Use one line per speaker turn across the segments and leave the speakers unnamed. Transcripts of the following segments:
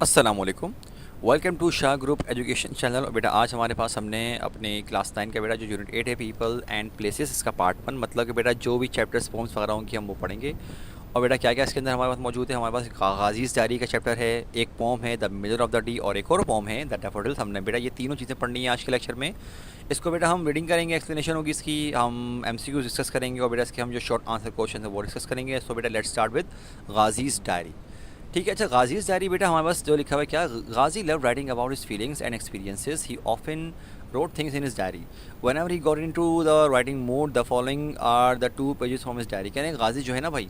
अस्सलाम वालेकुम। Welcome to Shah group education channel. और बेटा आज हमारे पास हमने अपने क्लास 9 का बेटा जो यूनिट 8 है पीपल एंड प्लेसेस, इसका पार्ट 1 मतलब कि बेटा जो भी चैप्टर्स पोम्स वगैरह होंगी हम वो पढ़ेंगे। और बेटा क्या क्या इसके अंदर हमारे पास मौजूद है, हमारे पास गाज़ीज़ डायरी का चैप्टर है, एक पोम है the Miller of the D, और एक और पोम है द डैफोडिल्स। हमने बेटा ये तीनों चीज़ें पढ़नी है आज के लेक्चर में। इसको बेटा हम रीडिंग करेंगे, एक्सप्लेनेशन होगी इसकी, हम एमसीक्यूज डिस्कस करेंगे और बेटा इसके हम जो शॉर्ट आंसर क्वेश्चन है वो डिस्कस करेंगे। सो बेटा लेट्स स्टार्ट विद गाज़ीज़ डायरी। ठीक है। अच्छा, गाज़ीज़ डायरी बेटा हमारे पास जो लिखा हुआ है क्या, Ghazi love writing about his feelings and experiences. He often wrote things in his diary. Whenever he got into the writing mood, the following are the two pages from his diary. कहने गाजी जो है ना भाई,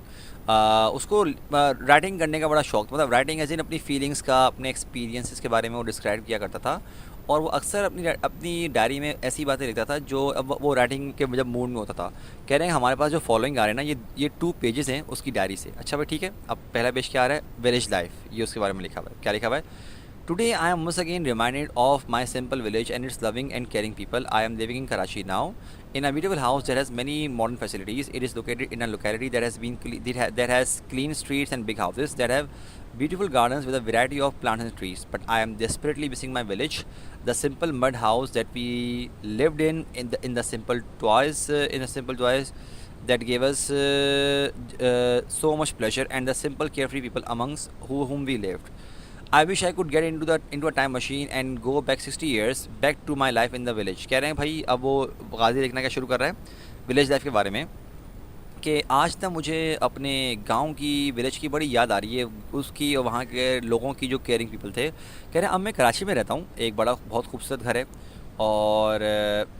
उसको राइटिंग करने का बड़ा शौक, मतलब राइटिंग एज इन अपनी फीलिंग्स का, अपने एक्सपीरियंसेस के बारे में वो डिस्क्राइब किया करता था। और वो अक्सर अपनी अपनी डायरी में ऐसी बातें लिखता था जो अब वो राइटिंग के जब मूड में होता था। कह रहे हैं हमारे पास जो फॉलोइंग आ रहे हैं ना, ये 2 पेजेस हैं उसकी डायरी से। अच्छा भाई ठीक है। अब पहला पेज क्या आ रहा है, विलेज लाइफ, ये उसके बारे में लिखा हुआ है। क्या लिखा हुआ है, Today I am once again reminded of my simple village and its loving and caring people. I am living in Karachi now, in a beautiful house that has many modern facilities. It is located in a locality that has that has clean streets and big houses that have beautiful gardens with a variety of plants and trees. But I am desperately missing my village, the simple mud house that we lived in the simple toys that gave us so much pleasure, and the simple carefree people amongst whom we lived. I wish I could get into a time machine and go back 60 years back to my life in the village. कह रहे हैं भाई, अब वो गाजी लिखना क्या शुरू कर रहा है विलेज लाइफ के बारे में, कि आज तक मुझे अपने गांव की, विलेज की बड़ी याद आ रही है, उसकी और वहाँ के लोगों की जो केयरिंग पीपल थे। कह रहे हैं अब मैं कराची में रहता हूँ, एक बड़ा बहुत खूबसूरत घर है और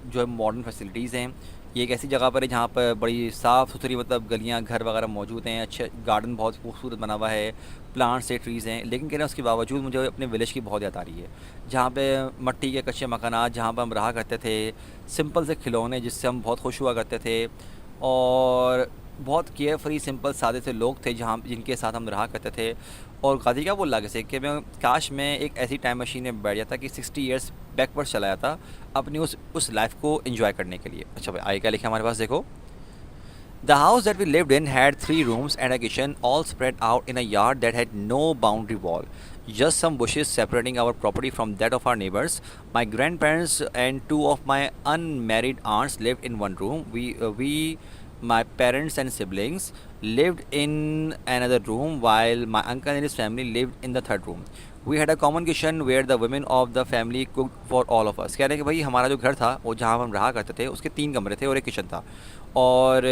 जो है मॉडर्न फैसिलिटीज़ हैं। ये एक ऐसी जगह पर है जहाँ पर बड़ी साफ़ सुथरी मतलब गलियाँ घर वगैरह मौजूद हैं, अच्छे गार्डन बहुत खूबसूरत बना हुआ है, प्लांट्स से ट्रीज़ हैं। लेकिन कह रहे हैं उसके बावजूद मुझे अपने विलेज की बहुत याद आ रही है, जहाँ पे मट्टी के कच्चे मकानात, जहाँ पर हम रहा करते थे, सिंपल से खिलौने जिससे हम बहुत खुश हुआ करते थे, और बहुत केयर फ्री सिंपल सादे से लोग थे जहाँ जिनके साथ हम रहा करते थे। और गाजी क्या बोल रहा है कि मैं काश मैं एक ऐसी टाइम मशीन में बैठ जाता कि 60 ईयर्स बैकवर्ड चला जाता अपनी उस लाइफ को एंजॉय करने के लिए। अच्छा भाई आगे क्या लिखा हमारे पास देखो। The house that we lived in had 3 rooms and a kitchen, all spread out in a yard that had no boundary wall, just some bushes separating our property from that of our neighbors. My grandparents and 2 of my unmarried aunts lived in one room. My parents and siblings lived in another room, while my uncle and his family lived in the third room. We had a common kitchen where the women of the family cooked for all of us. कह रहे हैं कि भाई हमारा जो घर था वो जहाँ हम रहा करते थे उसके 3 कमरे थे और एक किचन था, और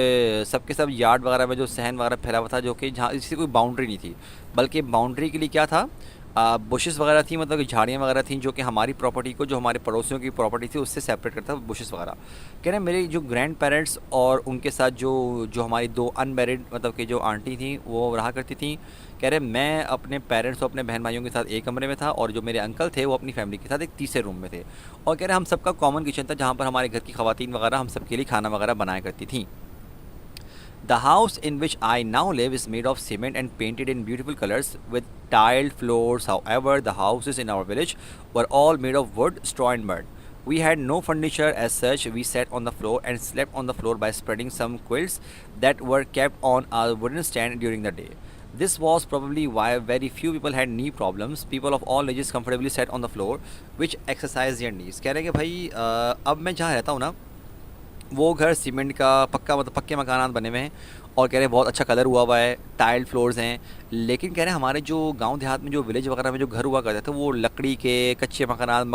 सबके सब यार्ड वगैरह में जो सहन वगैरह फैला हुआ था, जो कि जहाँ इसकी कोई बाउंड्री नहीं थी, बल्कि बाउंड्री के लिए क्या था, बुशेस वगैरह थी, मतलब कि झाड़ियाँ वगैरह थी जो कि हमारी प्रॉपर्टी को, जो हमारे पड़ोसियों की प्रॉपर्टी थी उससे सेपरेट करता बुशेस वगैरह। कह रहे हैं मेरे जो ग्रैंड पेरेंट्स और उनके साथ जो जो हमारी 2 अनमैरिड मतलब कि जो आंटी थी वो रहा करती थी। कह रहे मैं अपने पेरेंट्स और अपने बहन भाइयों के साथ एक कमरे में था, और जो मेरे अंकल थे वो अपनी फैमिली के साथ एक तीसरे रूम में थे। और कह रहे हम सबका कॉमन किचन था जहाँ पर हमारे घर की ख़वातीन वगैरह हम सबके लिए खाना वगैरह बनाया करती थी। The house in which I now live is made of cement and painted in beautiful colors with tiled floors. However, the houses in our village were all made of wood, straw, and mud. We had no furniture as such. We sat on the floor and slept on the floor by spreading some quilts that were kept on a wooden stand during the day. This was probably why very few people had knee problems. People of all ages comfortably sat on the floor, which exercised their knees. कह रहे हैं कि भाई अब मैं जहाँ रहता हूँ ना, वो घर सीमेंट का पक्का मतलब पक्के मकानात बने हुए हैं, और कह रहे हैं बहुत अच्छा कलर हुआ हुआ है, टाइल्ड फ्लोर्स हैं। लेकिन कह रहे हैं हमारे जो गांव देहात में जो विलेज वगैरह में जो घर हुआ करते थे वो लकड़ी के कच्चे मकानात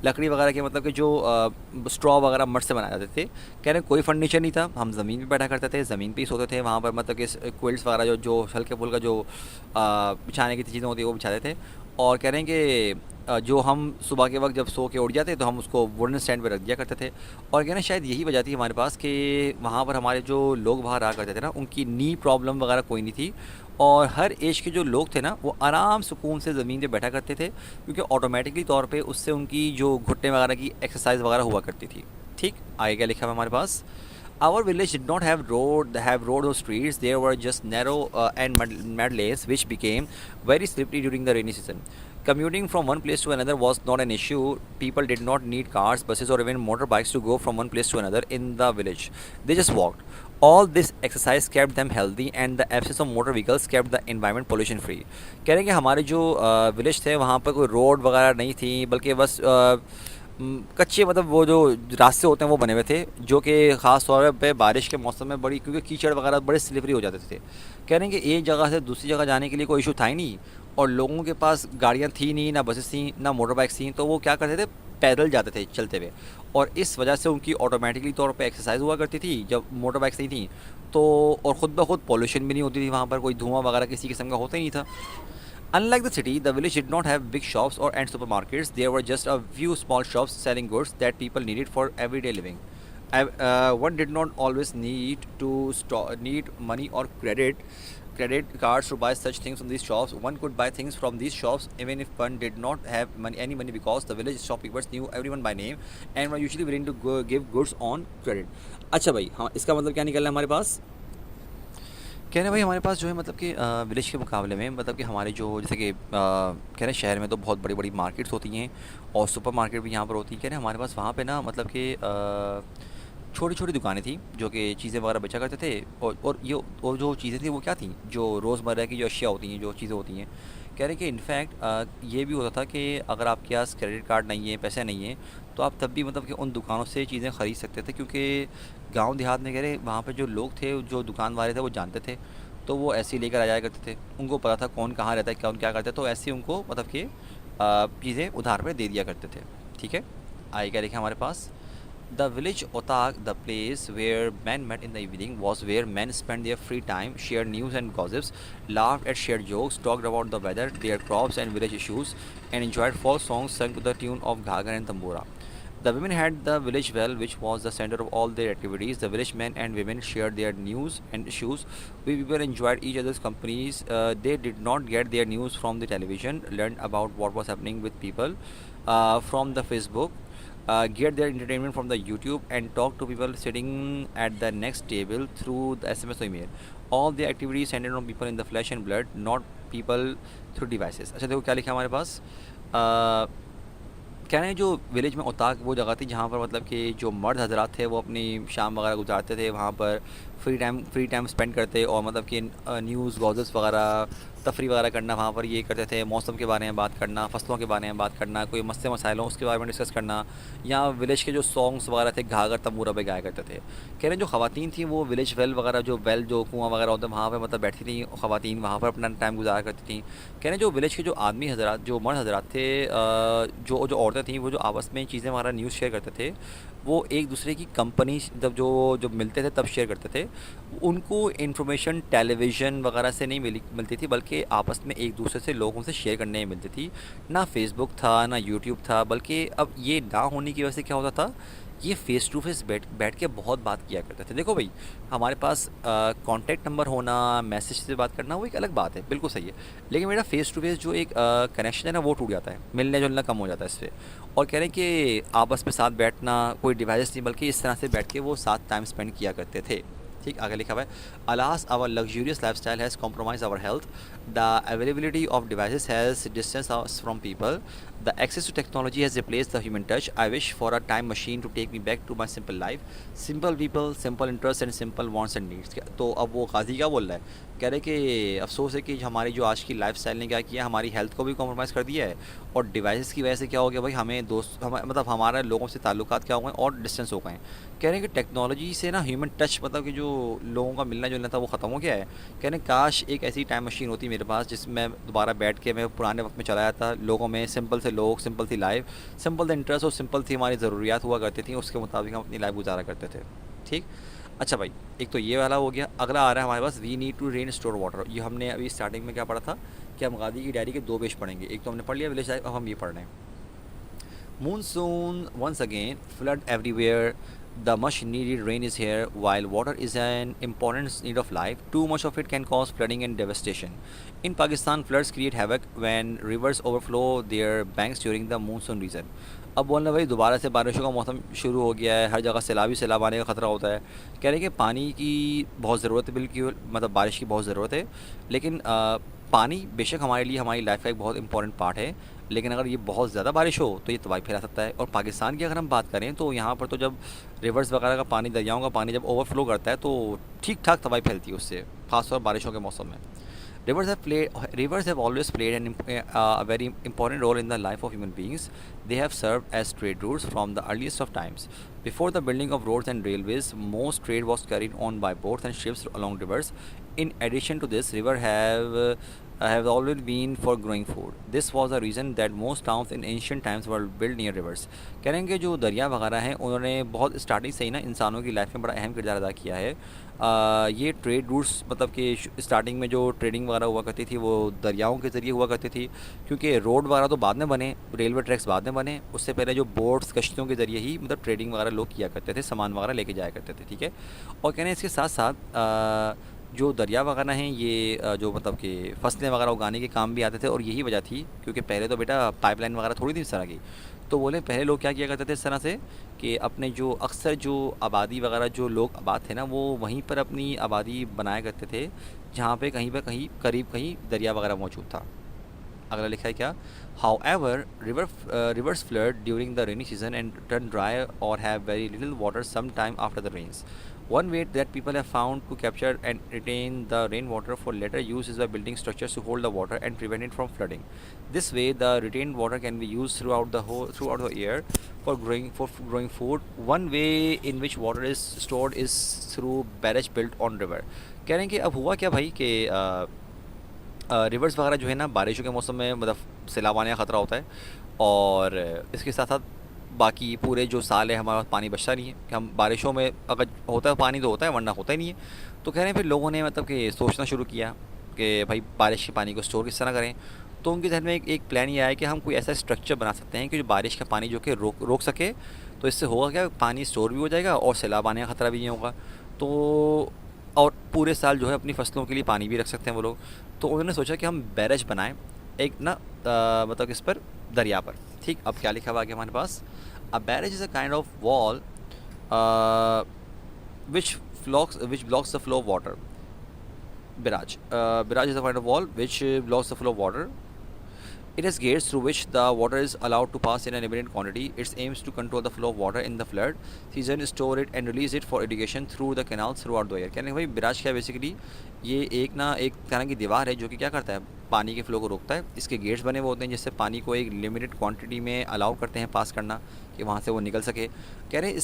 लकड़ी वगैरह के, मतलब कि जो स्ट्रॉ वगैरह मड से बनाए जाते थे। कह रहे हैं कोई फर्नीचर नहीं था, हम ज़मीन पे बैठा करते थे, ज़मीन पे ही सोते थे वहाँ पर, मतलब कि क्विल्ट्स वगैरह जो जो हल्के फुल्का जो बिछाने की चीज़ें होती है वो बिछाते थे। और कह रहे हैं कि जो हम सुबह के वक्त जब सो के उठ जाते तो हम उसको वुडन स्टैंड पे रख दिया करते थे। और कहना शायद यही वजह थी हमारे पास कि वहाँ पर हमारे जो लोग बाहर रहा करते थे ना, उनकी नी प्रॉब्लम वगैरह कोई नहीं थी, और हर एज के जो लोग थे ना वो आराम सुकून से ज़मीन पे बैठा करते थे, क्योंकि ऑटोमेटिकली तौर पे उससे उनकी जो घुटने वगैरह की एक्सरसाइज वगैरह हुआ करती थी। ठीक, आगे क्या लिखा है हमारे पास। Our village did not have road or streets. There were just narrow and mud lanes which became very slippery during the rainy season. Commuting from one place to another was not an issue. People did not need cars, buses, or even motorbikes to go from one place to another in the village. They just walked. All this exercise kept them healthy and the absence of motor vehicles kept the environment pollution free. कह रहे हैं कि हमारे जो village थे वहाँ पर कोई रोड वगैरह नहीं थी, बल्कि बस कच्चे मतलब वो जो रास्ते होते हैं वो बने हुए थे, जो कि ख़ास तौर पे बारिश के मौसम में बड़ी, क्योंकि कीचड़ वगैरह बड़े स्लिपरी हो जाते थे। कह रहे हैं कि एक जगह से दूसरी जगह जाने के लिए कोई इशू था ही नहीं, और लोगों के पास गाड़ियाँ थी नहीं, ना बसेस थी, ना मोटर बाइक्स थी, तो वो क्या करते थे, पैदल जाते थे चलते हुए। और इस वजह से उनकी ऑटोमेटिकली तौर पे एक्सरसाइज हुआ करती थी जब मोटर बाइक्स नहीं थी तो। और ख़ुद ब खुद पॉल्यूशन भी नहीं होती थी वहाँ पर, कोई धुआं वगैरह किसी किस्म का होता ही नहीं था। Unlike the city, the village did not have big shops or and supermarkets. There were just a few small shops selling goods that people needed for everyday living. One did not always need to need money or credit cards to buy such things from these shops. One could buy things from these shops even if one did not have any money, because the village shopkeepers knew everyone by name and were usually willing to give goods on credit. अच्छा भाई, हाँ, इसका मतलब क्या निकल रहा है हमारे पास? कह रहे हैं भाई हमारे पास जो है मतलब कि विलेज के मुकाबले में मतलब कि हमारे जो जैसे कि कह रहे हैं शहर में तो बहुत बड़ी बड़ी मार्केट्स होती हैं और सुपर मार्केट भी यहाँ पर होती हैं। कह रहे हैं हमारे पास वहाँ पे ना मतलब कि छोटी छोटी दुकानें थी जो कि चीज़ें वगैरह बेचा करते थे। और जो चीज़ें थी वो क्या थी, जो रोज़मर्रा की जो अशिया होती हैं, जो चीज़ें होती हैं। कह रहे हैं कि इनफैक्ट ये भी होता था कि अगर आपके पास क्रेडिट कार्ड नहीं है, पैसे नहीं हैं, तो आप तब भी मतलब कि उन दुकानों से चीज़ें ख़रीद सकते थे, क्योंकि गांव देहात में कह रहे वहाँ पे जो लोग थे, जो दुकान वाले थे, वो जानते थे। तो वो ऐसे ही लेकर आ जाया करते थे, उनको पता था कौन कहाँ रहता है, कौन क्या करता है, तो ऐसे ही उनको मतलब कि चीज़ें उधार पे दे दिया करते थे। ठीक है, आगे क्या लिखा हमारे पास? The village otak, the place where men met in the evening, was where men spent their free time, shared news and gossips, laughed at shared jokes, talked about the weather, their crops and village issues, and enjoyed folk songs sung to the tune of Ghagar and Tambura. The women had the village well, which was the center of all their activities. The village men and women shared their news and issues. We people enjoyed each other's companies. They did not get their news from the television, learned about what was happening with people from the Facebook, get their entertainment from the YouTube, and talk to people sitting at the next table through the SMS or email. All the activities centered on people in the flesh and blood, not people through devices. अच्छा देखो क्या लिखा है हमारे पास। कह रहे हैं जो विलेज में ओताक वो जगह थी जहाँ पर मतलब कि जो मर्द हजरात थे वो अपनी शाम वगैरह गुजारते थे वहाँ पर, फ्री टाइम स्पेंड करते, और मतलब कि न्यूज़ गॉसिप्स वगैरह, तफरी वगैरह करना वहाँ पर ये करते थे। मौसम के बारे में बात करना, फसलों के बारे में बात करना, कोई मसले मसाइल हों उसके बारे में डिस्कस करना, या विलेज के जो सॉन्ग्स वगैरह थे घाघर तंबूरा पे गाया करते थे। कह रहे हैं जो ख़वातीन थी वो विलेज वेल वगैरह, जो कुआँ वगैरह होते हैं वहाँ पर मतलब बैठती थी ख़वातीन, वहाँ पर अपना टाइम गुजारा करती थी। कह रहे हैं जो विलेज के जो आदमी हजरात, जो मर्द हजरात थे, जो जो औरतें थीं, वो जो आपस में चीज़ें हमारा न्यूज़ शेयर करते थे, वो एक दूसरे की कंपनी जब जो मिलते थे तब शेयर करते थे। उनको इन्फॉर्मेशन टेलीविज़न वगैरह से नहीं मिलती थी, बल्कि आपस में एक दूसरे से लोगों से शेयर करने में मिलती थी। ना फेसबुक था, ना यूट्यूब था, बल्कि अब ये ना होने की वजह से क्या होता था, ये फ़ेस टू फेस बैठ के बहुत बात किया करते थे। देखो भाई, हमारे पास कॉन्टैक्ट नंबर होना, मैसेज से बात करना, वो एक अलग बात है, बिल्कुल सही है। लेकिन मेरा फ़ेस टू फेस जो एक कनेक्शन है ना, वो टूट जाता है, मिलने जुलना कम हो जाता है इससे। और कह रहे हैं कि आपस में साथ बैठना, कोई डिवाइस नहीं, बल्कि इस तरह से बैठ के वो साथ टाइम स्पेंड किया करते थे। ठीक, आगे लिखा हुआ है, alas our luxurious lifestyle has compromise our health, the availability of devices has distance us from people, the access to technology has replace the human touch, I wish for a time machine to take me back to my simple life, simple people, simple interest and simple wants and needs. तो अब वो काजी क्या बोल रहा है, कह रहे कि अफसोस है कि हमारी जो आज की लाइफ स्टाइल ने क्या किया, हमारी हेल्थ को भी कॉम्प्रोमाइज़ कर दिया है, और डिवाइसेस की वजह से क्या हो गया भाई, हमें मतलब हमारे लोगों से ताल्लुकात क्या हो गए और डिस्टेंस हो गए हैं। कह रहे हैं कि टेक्नोलॉजी से ना ह्यूमन टच, मतलब कि जो लोगों का मिलना जुलना था वो ख़त्म हो गया है। कह रहे हैं काश एक ऐसी टाइम मशीन होती मेरे पास जिसमें दोबारा बैठ के मैं पुराने वक्त में चला जाता, लोगों में सिंपल से लोग, सिंपल थी लाइफ, सिंपल द इंटरेस्ट और सिंपल थी हमारी ज़रूरियात हुआ करती थी, उसके मुताबिक हम अपनी लाइफ गुजारा करते थे। ठीक, अच्छा भाई, एक तो ये वाला हो गया। अगला आ रहा है हमारे पास, we need to rain store water. ये हमने अभी स्टार्टिंग में क्या पढ़ा था कि हम गादी की डायरी के 2 पेज पढ़ेंगे, एक तो हमने पढ़ लिया विलेज लाइफ, अब हम ये पढ़ रहे हैं। Monsoon once again, flood everywhere. The much needed rain is here. While water is an important need of life, too much of it can cause flooding and devastation. In Pakistan, floods create havoc when rivers overflow their banks during the monsoon season. अब बोलना भाई दोबारा से बारिशों का मौसम शुरू हो गया है, हर जगह सैलाब ही सैलाब आने का ख़तरा होता है। कह रहे हैं कि पानी की बहुत ज़रूरत है, बिल्कुल मतलब बारिश की बहुत ज़रूरत है, लेकिन पानी बेशक हमारे लिए हमारी लाइफ का एक बहुत इंपॉर्टेंट पार्ट है, लेकिन अगर ये बहुत ज़्यादा बारिश हो तो ये तबाही फैला सकता है। और पाकिस्तान की अगर हम बात करें तो यहाँ पर तो जब रिवर्स वगैरह का पानी, दरियाओं का पानी जब ओवरफ्लो करता है तो ठीक ठाक तबाही फैलती है उससे, खासतौर बारिशों के मौसम में। Rivers have always played a very important role in the life of human beings. They have served as trade routes from the earliest of times. Before the building of roads and railways, most trade was carried on by boats and ships along rivers. In addition to this, river have always been for growing food. This was the reason that most towns in ancient times were built near rivers. कह रहे हैं कि जो दरिया वगैरह हैं उन्होंने बहुत स्टार्टिंग से ही ना इंसानों की लाइफ में बड़ा अहम किरदार अदा किया है। ये ट्रेड रूट्स मतलब कि स्टार्टिंग में जो ट्रेडिंग वगैरह हुआ करती थी वो दरियाओं के ज़रिए हुआ करती थी, क्योंकि रोड वगैरह तो बाद में बने, रेलवे ट्रैक्स बाद में बने, उससे पहले जो बोट्स कश्तियों के ज़रिए ही मतलब ट्रेडिंग वगैरह लोग किया करते थे, सामान वगैरह लेके जाया करते थे, ठीक है। और कहने इसके साथ साथ जो दरिया वगैरह हैं ये जो मतलब कि फसलें वगैरह उगाने के काम भी आते थे, और यही वजह थी क्योंकि पहले तो बेटा पाइपलाइन वगैरह थोड़ी थी इस तरह की। तो बोले पहले लोग क्या किया करते थे इस तरह से कि अपने जो अक्सर जो आबादी वगैरह जो लोग आबाद थे ना वो वहीं पर अपनी आबादी बनाया करते थे जहाँ पे कहीं करीब कहीं दरिया वगैरह मौजूद था। अगला लिखा है क्या, however rivers flood during the rainy season and turn dry or have very little water some time after the rains. One way that people have found to capture and retain the rainwater for later use is by building structures to hold the water and prevent it from flooding. This way, the retained water can be used throughout the year for growing food. One way in which water is stored is through barrage built on river. कह रहे हैं कि अब हुआ क्या भाई कि reverse वगैरह जो है ना बारिशों के मौसम में मतलब सैलाब आने का ख़तरा होता है, और इसके साथ साथ बाकी पूरे जो साल है हमारे पास पानी बचता नहीं है कि हम बारिशों में अगर होता है पानी तो होता है वरना होता ही नहीं है। तो कह रहे हैं फिर लोगों ने मतलब कि सोचना शुरू किया कि भाई बारिश के पानी को स्टोर किस तरह करें। तो उनके जहन में एक प्लान ये आया कि हम कोई ऐसा स्ट्रक्चर बना सकते हैं कि जो बारिश का पानी जो कि रोक सके। तो इससे होगा क्या, पानी स्टोर भी हो जाएगा और सैलाब आने का ख़तरा भी नहीं होगा। तो और पूरे साल जो है अपनी फसलों के लिए पानी भी रख सकते हैं वो लोग। तो उन्होंने सोचा कि हम बैरेज बनाएं एक ना मतलब इस पर दरिया पर। ठीक, अब क्या लिखा हुआ आगे हमारे पास, a barrage is a kind of wall which blocks the flow of water. Barrage is a kind of wall which blocks the flow of water. It has gates through which the water is allowed to pass in a limited quantity. It aims to control the flow of water in the flood season, store it and release it for irrigation through the canals throughout the year. कहने भाई बिराज क्या basically ये एक तरह की दीवार है जो कि क्या करता है, पानी के फ्लो को रोकता है। इसके गेट्स बने हुए होते हैं जिससे पानी को एक लिमिटेड क्वांटिटी में अलाउ करते हैं पास करना कि वहाँ से वो निकल सके। कह रहे हैं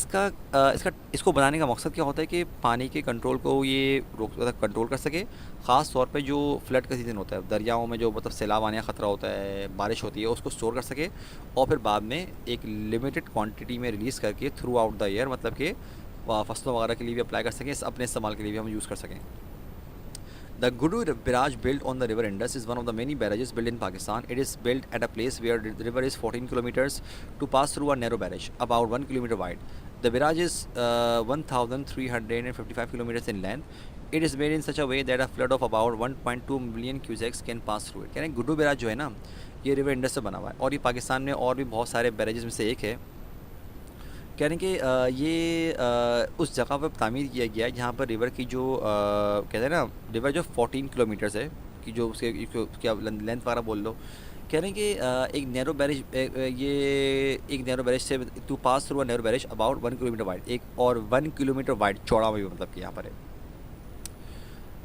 इसको बनाने का मकसद क्या होता है कि पानी के कंट्रोल को ये कंट्रोल कर सके, ख़ास तौर पे जो फ्लड का सीज़न होता है, दरियाओं में जो मतलब सैलाब आने का ख़तरा होता है, बारिश होती है, उसको स्टोर कर सके और फिर बाद में एक लिमिटेड क्वांटिटी में रिलीज़ करके थ्रू आउट द ईयर मतलब कि फसलों वगैरह के लिए भी अप्लाई कर सकें, अपने इस्तेमाल के लिए भी हम यूज़ कर सकें। The Gudu barrage built on the river Indus is one of the many barrages built in Pakistan. It is built at a place where the river is 14 kilometers to pass through a narrow barrage, about 1 kilometer wide. The barrage is 1,355 kilometers in length. It is made in such a way that a flood of about 1.2 million cusecs can pass through it. कह रहे हैं Guddu barrage जो है ना ये river Indus से बना हुआ है और ये पाकिस्तान में और भी बहुत सारे बैरेजेस में से एक है। कह रहे हैं कि ये उस जगह पर तामीर किया गया है जहाँ पर रिवर की जो कहते हैं ना रिवर जो 14 किलोमीटर्स है कि जो उसके क्या लेंथ वगैरह बोल लो। कह रहे हैं कि एक नैरो बैरेज एक नैरो बैरेज से to pass through a narrow barrage about 1 kilometre wide, एक और 1 किलोमीटर वाइड चौड़ा भी मतलब कि यहाँ पर है।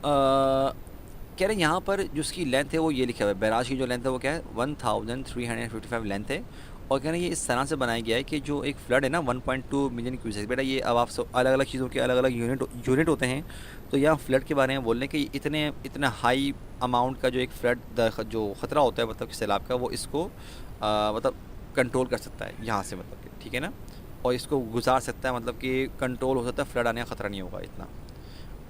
कह रहे हैं यहाँ पर जो उसकी लेंथ है वो ये लिखा हुआ है, बैराज की जो लेंथ है वो क्या है 1355 लेंथ है। और कह रहे हैं ये इस तरह से बनाया गया है कि जो एक फ्लड है ना 1.2 मिलियन क्यूसेक, बेटा ये अब आप सब अलग अलग चीज़ों के अलग अलग यूनिट होते हैं। तो यहाँ फ्लड के बारे में बोल रहे हैं कि इतना हाई अमाउंट का जो एक फ्लड जो ख़तरा होता है मतलब सैलाब का वो इसको मतलब कंट्रोल कर सकता है यहाँ से मतलब कि, ठीक है ना, और इसको गुजार सकता है मतलब कि कंट्रोल हो सकता है, फ्लड आने का ख़तरा नहीं होगा इतना।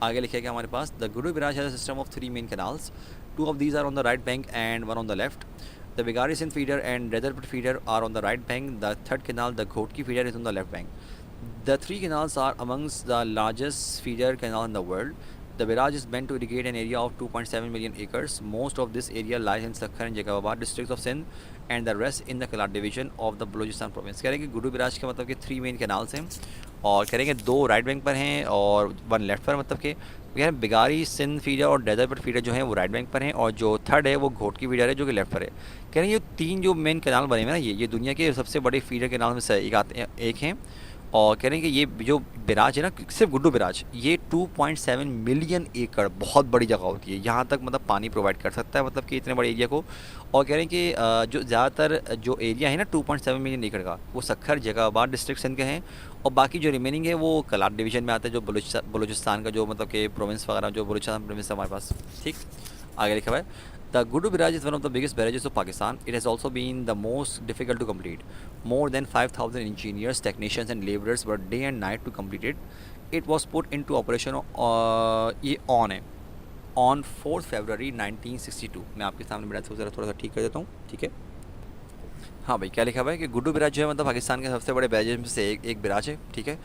आगे लिखा गया हमारे पास, the Guru barrage has a system of 3 main canals, 2 of these are on the right bank and 1 on the left. The Vigarisin feeder and Reservoir feeder are on the right bank. The third canal, the Ghotki feeder, is on the left bank. The 3 canals are amongst the largest feeder canal in the world. The barrage is meant to irrigate an area of 2.7 million acres. Most of this area lies in Sakkar and Jagababad districts of Sindh and the rest in the Kalat division of the Balochistan province. कह रहे हैं कि Guddu barrage का मतलब कि 3 main canals हैं और कह रहे हैं कि 2 राइट बैंक पर हैं और 1 लेफ्ट पर, मतलब कि कह रहे हैं बिगारी सिंध फीडर और डेजर्ट फीडर जो हैं वो राइट बैंक पर हैं और जो थर्ड है वो घोटकी फीडर है जो कि लेफ्ट पर है। कह रहे हैं ये 3 जो मेन कैनाल बने हुए हैं ना ये दुनिया के सबसे बड़े फीडर कैनाल में से एक हैं और कह रहे हैं कि ये जो बैराज है ना सिर्फ गुड्डू बैराज ये 2.7 मिलियन एकड़ बहुत बड़ी जगह होती है, यहाँ तक मतलब पानी प्रोवाइड कर सकता है, मतलब कि इतने बड़े एरिया को। और कह रहे हैं कि जो ज़्यादातर जो एरिया है ना 2.7 मिलियन एकड़ का वो सखर जगाबाद डिस्ट्रिक्ट सिंध के हैं और बाकी जो रिमेनिंग है वो कलाट डिवीज़न में आता है जो बलूचिस्तान का जो मतलब कि प्रोविंस वगैरह जो बलूचिस्तान प्रोविंस है हमारे पास। ठीक, आगे लिखा हुआ है The Guddu Barrage is one of the biggest barrages of Pakistan. It has also been the most difficult to complete. More than 5,000 engineers, technicians and laborers worked day and night to complete it. It was put into operation on 4th February 1962. मैं आपके सामने barrage को ज़रा थोड़ा सा ठीक कर देता हूँ, ठीक है। हाँ भाई, क्या लिखा हुआ है कि गुड्डू बैराज जो है मतलब पाकिस्तान के सबसे बड़े बैराज में से एक बैराज है, ठीक है।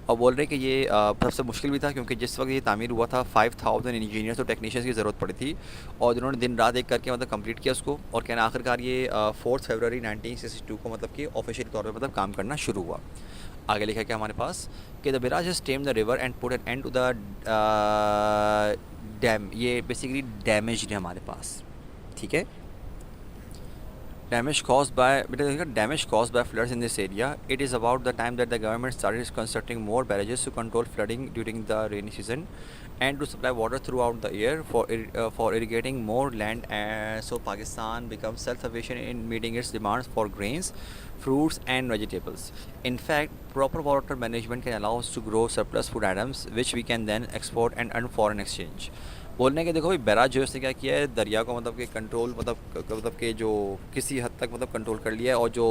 और बोल रहे हैं कि ये सबसे मुश्किल भी था क्योंकि जिस वक्त ये तामीर हुआ था 5,000 इंजीनियर्स और टेक्नीशियंस की ज़रूरत पड़ी थी और जिन्होंने दिन रात एक करके मतलब कंप्लीट किया उसको और कहना आखिरकार ये 4 फरवरी 1962 को मतलब कि ऑफिशियल तौर पे मतलब काम करना शुरू हुआ। आगे लिखा क्या हमारे पास कि the barrage has tamed the river and put an end to the dam. ये बेसिकली डैमेज है हमारे पास, ठीक है। Damage caused by floods in this area. It is about the time that the government started constructing more barrages to control flooding during the rainy season and to supply water throughout the year for irrigating more land, and so Pakistan becomes self-sufficient in meeting its demands for grains, fruits and vegetables. In fact, proper water management can allow us to grow surplus food items which we can then export and earn foreign exchange. बोलने के देखो भाई barrage जो उसने क्या किया है दरिया को मतलब कि कंट्रोल मतलब कि जो किसी हद तक मतलब कंट्रोल कर लिया है और जो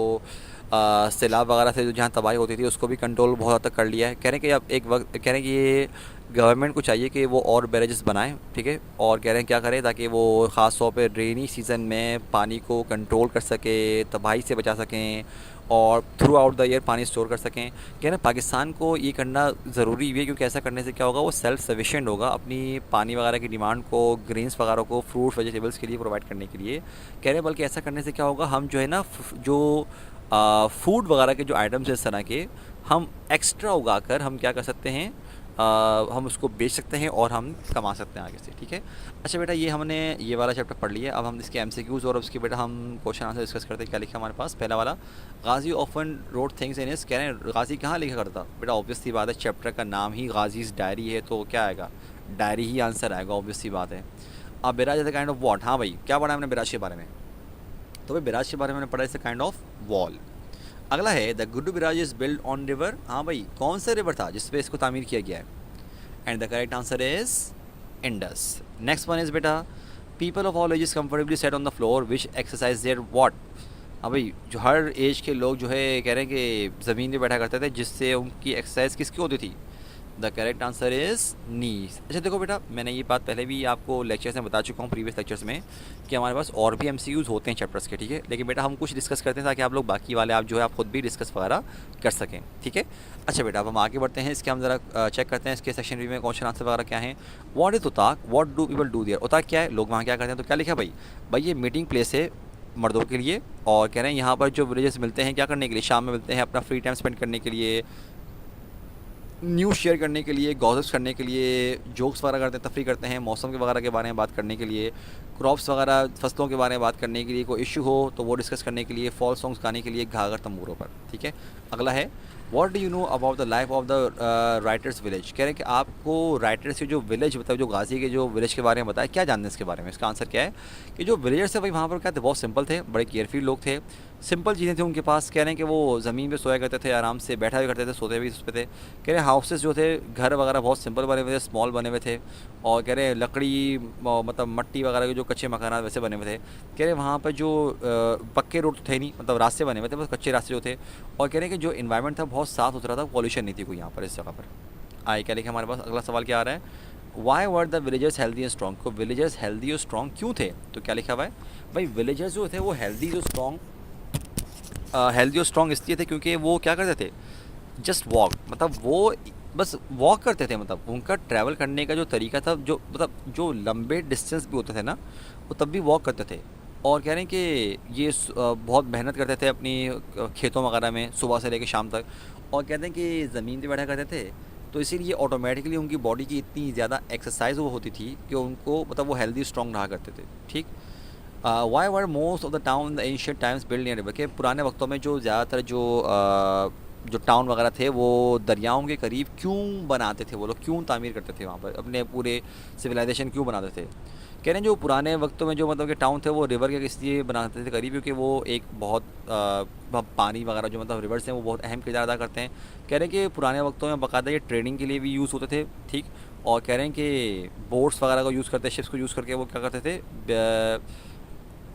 सैलाब वगैरह से जो जहाँ तबाही होती थी उसको भी कंट्रोल बहुत हद तक कर लिया है। कह रहे हैं कि अब एक वक्त कह रहे हैं कि ये गवर्नमेंट को चाहिए कि वो और बैरेजेस बनाएं, ठीक है। और कह रहे हैं क्या करें ताकि वो ख़ास तौर पे रेनी सीज़न में पानी को कंट्रोल कर सके, तबाही से बचा सकें और थ्रू आउट द ईयर पानी स्टोर कर सकें। कह रहे पाकिस्तान को ये करना ज़रूरी भी है क्योंकि ऐसा करने से क्या होगा वो सेल्फ सफिशिएंट होगा अपनी पानी वगैरह की डिमांड को, ग्रेन्स वगैरह को, फ्रूट्स वेजिटेबल्स के लिए प्रोवाइड करने के लिए। कह रहे बल्कि ऐसा करने से क्या होगा हम जो है ना जो फूड वगैरह के जो आइटम्स इस तरह के हम एक्स्ट्रा उगा कर हम क्या कर सकते हैं हम उसको बेच सकते हैं और हम कमा सकते हैं आगे से, ठीक है। अच्छा बेटा ये हमने ये वाला चैप्टर पढ़ लिया, अब हम इसके एमसीक्यूज़ और उसके बेटा हम क्वेश्चन आंसर डिस्कस करते हैं। क्या लिखा हमारे पास पहला वाला, गाजी often road things in his. कह रहे हैं गाजी कहाँ लिखा करता बेटा, ऑब्वियस सी बात है चैप्टर का नाम ही गाजीज़ डायरी है तो क्या आएगा डायरी ही आंसर आएगा, ऑब्वियस सी बात है। अब barrage is kind of what, हाँ भाई क्या पढ़ा हमने बैराज के बारे में, तो भाई बैराज के बारे में पढ़ा इस काइंड ऑफ वॉल। अगला है the Guddu barrage is build on river, हाँ भाई कौन सा रिवर था जिस पे इसको तामीर किया गया है, and the correct answer is Indus. Next one is बेटा people of all ages comfortably sat on the floor which exercise there what, हाँ भाई जो हर एज के लोग जो है कह रहे हैं कि ज़मीन पे बैठा करते थे जिससे उनकी एक्सरसाइज किसकी होती थी, द करेक्ट आंसर इज़ नीज। अच्छा देखो बेटा मैंने ये बात पहले भी आपको लेक्चर्स में बता चुका हूँ प्रीवियस लेक्चर्स में कि हमारे पास और भी एमसीक्यूज़ होते हैं चैप्टर्स के, ठीक है। लेकिन बेटा हम कुछ डिस्कस करते हैं ताकि आप लोग बाकी वाले आप जो है आप खुद भी डिस्कस वगैरह कर सकें, ठीक है। अच्छा बेटा अब हम आगे बढ़ते हैं, इसके हम ज़रा चेक करते हैं इसके सेक्शन वी में क्वेश्चन आंसर वगैरह क्या है। What is otaq, what do people do there, otaq क्या है लोग वहाँ क्या करते हैं, तो क्या लिखा भाई ये मीटिंग प्लेस है मर्दों के लिए और कह रहे हैं यहाँ पर जो विलेजेस मिलते हैं क्या करने के लिए, शाम में मिलते हैं अपना फ्री टाइम स्पेंड करने के लिए, न्यूज़ शेयर करने के लिए, गॉसिप्स करने के लिए, जोक्स वगैरह करते हैं, तफरी करते हैं, मौसम के वगैरह के बारे में बात करने के लिए, क्रॉप्स वगैरह फसलों के बारे में बात करने के लिए, कोई इशू हो तो वो डिस्कस करने के लिए, फॉल सॉन्ग्स गाने के लिए घाघर तंबूरों पर, ठीक है। अगला है what do you know about the life of the writers village, कह रहे हैं कि आपको राइटर्स के जो विलेज मतलब जो गाजी के जो विलेज के बारे में बताया क्या जानते हैं इसके बारे में। इसका आंसर क्या है कि जो विलेजर्स थे भाई वहाँ पर क्या थे बहुत सिंपल थे, बड़े केयरफुल लोग थे, सिंपल चीज़ें थी उनके पास। कह रहे हैं कि वो ज़मीन पे सोया करते थे, आराम से बैठा भी करते थे, सोते भी उस पर थे। कह रहे हैं हाउसेस जो थे घर वगैरह बहुत सिंपल बने हुए थे, स्मॉल बने हुए थे और कह रहे हैं लकड़ी मतलब मट्टी वगैरह के जो कच्चे मकान वैसे बने हुए थे। कह रहे हैं वहाँ पर जो पक्के रोड थे नहीं मतलब रास्ते बने हुए थे बस कच्चे रास्ते जो थे और कह रहे हैं कि जो इन्वायरमेंट था बहुत साफ़ सुथरा था, पॉल्यूशन नहीं थी कोई यहाँ पर इस जगह पर। आए क्या लिखा हमारे पास, अगला सवाल क्या आ रहा है why were the villagers healthy and strong, को विलेजर्स हेल्दी और स्ट्रॉन्ग क्यों थे, तो क्या लिखा हुआ है भाई विलेजर्स जो थे वो हेल्दी और स्ट्रॉन्ग इसलिए थे क्योंकि वो क्या करते थे जस्ट वॉक, मतलब वो बस वॉक करते थे, मतलब उनका ट्रैवल करने का जो तरीका था, जो मतलब जो लंबे डिस्टेंस भी होते थे ना, वो तब भी वॉक करते थे। और कह रहे हैं कि ये बहुत मेहनत करते थे अपनी खेतों वगैरह में सुबह से लेकर शाम तक। और कहते हैं कि ज़मीन पे बैठा करते थे, तो इसीलिए ऑटोमेटिकली उनकी बॉडी की इतनी ज़्यादा एक्सरसाइज वो होती थी कि उनको मतलब वो हेल्दी स्ट्रॉन्ग रहा करते थे। ठीक। Why were most of the town the ancient times build near river, के पुराने वक्तों में जो ज़्यादातर जो टाउन वगैरह थे वो दरियाओं के करीब क्यों बनाते थे, वो लोग क्यों तामीर करते थे वहाँ पर अपने पूरे सिविलाइजेशन क्यों बनाते थे। कह रहे हैं जो पुराने वक्तों में जो मतलब कि टाउन थे वो रिवर के इसलिए बनाते थे करीब, क्योंकि वो एक बहुत पानी वगैरह जो मतलब रिवर्स हैं वो बहुत अहम किरदार अदा करते हैं। कह रहे हैं कि पुराने वक्तों में बाकायदा ये ट्रेडिंग के लिए भी यूज़ होते थे। ठीक। और कह रहे हैं कि बोट्स वगैरह को यूज़ करते, शिप्स को यूज़ करके वो क्या करते थे,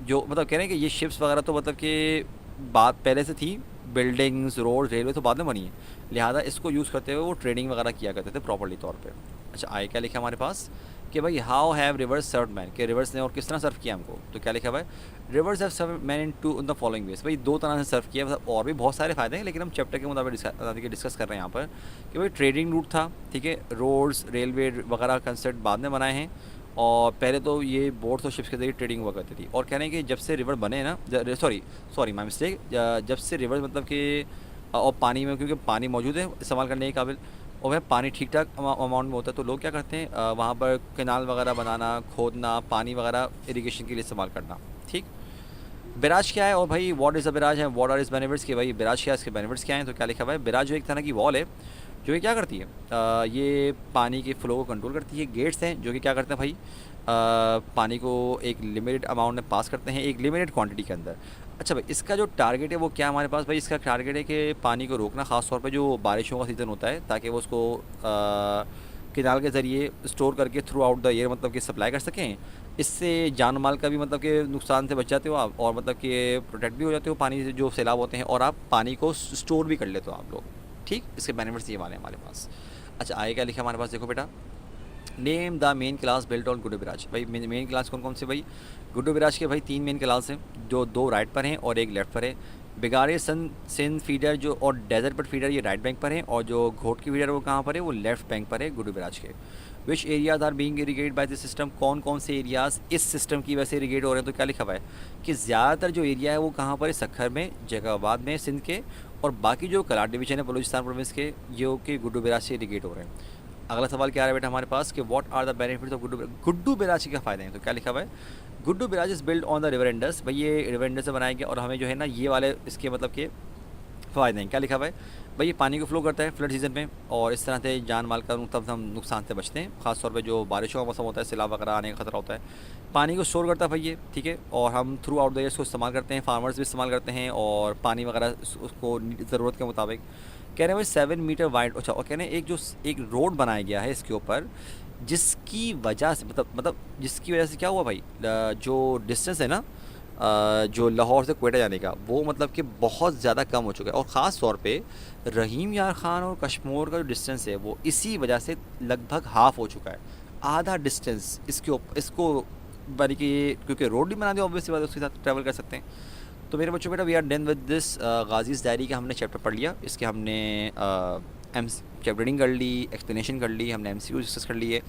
जो मतलब कह रहे हैं कि ये शिप्स वगैरह तो मतलब कि बात पहले से थी, बिल्डिंग्स रोड रेलवे तो बाद में बनी है, लिहाजा इसको यूज़ करते हुए वो ट्रेडिंग वगैरह किया करते थे प्रॉपर्ली तौर पे। अच्छा, आगे क्या लिखा हमारे पास कि भाई how have rivers serve man, के रिवर्स ने और किस तरह सर्व किया हमको। तो क्या लिखा भाई, rivers have serve man in two in the following ways, भाई दो तरह से सर्व किया, मतलब और भी बहुत सारे फ़ायदे हैं लेकिन हम चैप्टर के मुताबिक डिस्कस कर रहे हैं यहाँ पर कि भाई ट्रेडिंग रूट था। ठीक है, रोड्स रेलवे वगैरह कंसेप्ट बाद में बनाए हैं, और पहले तो ये बोट्स और शिप्स के जरिए ट्रेडिंग हुआ करती थी। और कह रहे हैं कि जब से रिवर बने ना, सॉरी माई मिस्टेक, जब से रिवर मतलब कि और पानी में, क्योंकि पानी मौजूद है इस्तेमाल करने के काबिल, और वह पानी ठीक ठाक अमाउंट में होता है, तो लोग क्या करते हैं वहाँ पर कैनाल वगैरह बनाना, खोदना, पानी वगैरह इरिगेशन के लिए इस्तेमाल करना। ठीक। बिराज क्या है, और भाई व्हाट इज़ अ बिराज है, व्हाट आर इज बेनिफिट्स, के भाई बिराज क्या है, इसके बेनिफिट्स क्या हैं। तो क्या लिखा हुआ है, बिराज जो एक तरह की वॉल है जो कि क्या करती है, ये पानी के फ्लो को कंट्रोल करती है। गेट्स हैं जो कि क्या करते हैं भाई, पानी को एक लिमिटेड अमाउंट में पास करते हैं एक लिमिटेड क्वांटिटी के अंदर। अच्छा भाई, इसका जो टारगेट है वो क्या है हमारे पास, भाई इसका टारगेट है कि पानी को रोकना, ख़ास तौर पे जो बारिशों का सीज़न होता है, ताकि वो उसको किनाल के ज़रिए स्टोर करके थ्रू आउट द ईयर मतलब कि सप्लाई कर सकें। इससे जान माल का भी मतलब कि नुकसान से बच जाते हो आप, और मतलब कि प्रोटेक्ट भी हो जाते हो पानी से जो सैलाब होते हैं, और आप पानी को स्टोर भी कर लेते हो आप लोग। ठीक, इसके बेनिफिट्स ये वाले हैं हमारे पास। अच्छा, आगे क्या लिखा हमारे पास, देखो बेटा, name the main class built on Guddu barrage, भाई मेन क्लास कौन कौन से, भाई गुड्डू बिराज के भाई तीन मेन क्लास हैं, जो दो राइट पर हैं और एक लेफ्ट पर है। बिगारे सन सिंध फीडर जो और डेजर्ट पर फीडर ये राइट बैंक पर है, और जो घोट की फीडर वो कहाँ पर है, वो लेफ्ट बैंक पर है गुड्डू बिराज के। Which areas are being irrigated by this system, कौन कौन से एरियाज इस सिस्टम की वजह से इरीगेट हो रहे हैं। तो क्या लिखा हुआ है कि ज़्यादातर जो एरिया है वो कहाँ पर है, सखर में, जैकाबाद में सिंध के, और बाकी जो कलाट डिवीजन है बलूचिस्तान प्रोविंस के, ये के गुड्डू बिराज से इरीगेट हो रहे हैं। अगला सवाल क्या है बेटा हमारे पास कि what are the benefits of Guddu barrage के क्या फ़ायदे हैं। तो क्या लिखा हुआ है, Guddu barrage is build on the river Indus, भाई ये रिवर इंडस से बनाया गया, और हमें जो है ना ये वाले इसके मतलब के फ़ायदे हैं। क्या लिखा हुआ है, भाई ये पानी को फ्लो करता है फ्लड सीज़न में, और इस तरह से जान माल का तब हम नुकसान से बचते हैं, खासतौर पे जो बारिशों का मौसम होता है, सैलाब वगैरह आने का खतरा होता है। पानी को स्टोर करता है भाई ये, ठीक है, और हम थ्रू आउट द ईयर इसको इस्तेमाल करते हैं, फार्मर्स भी इस्तेमाल करते हैं, और पानी वगैरह उसको ज़रूरत के मुताबिक। कह रहे हैं भाई 7 मीटर वाइड, अच्छा, और कह रहे हैं एक रोड बनाया गया है इसके ऊपर, जिसकी वजह से मतलब जिसकी वजह से क्या हुआ भाई, जो डिस्टेंस है ना, जो लाहौर से कोयटा जाने का, वो मतलब कि बहुत ज़्यादा कम हो चुका है, और ख़ास तौर पे रहीम यार ख़ान और कश्मीर का जो डिस्टेंस है वो इसी वजह से लगभग हाफ़ हो चुका है, आधा डिस्टेंस इसको बल्कि कि क्योंकि रोड भी बना दिया ऑब्वियसली बात, उसके साथ ट्रैवल कर सकते हैं। तो मेरे बच्चों बेटा we are done with this Ghazi's diary का हमने चैप्टर पढ़ लिया, इसके हमने एम चैप्टर रीडिंग कर ली, एक्सप्लेनेशन कर ली, हमने MCQ डिस्कस कर लिए,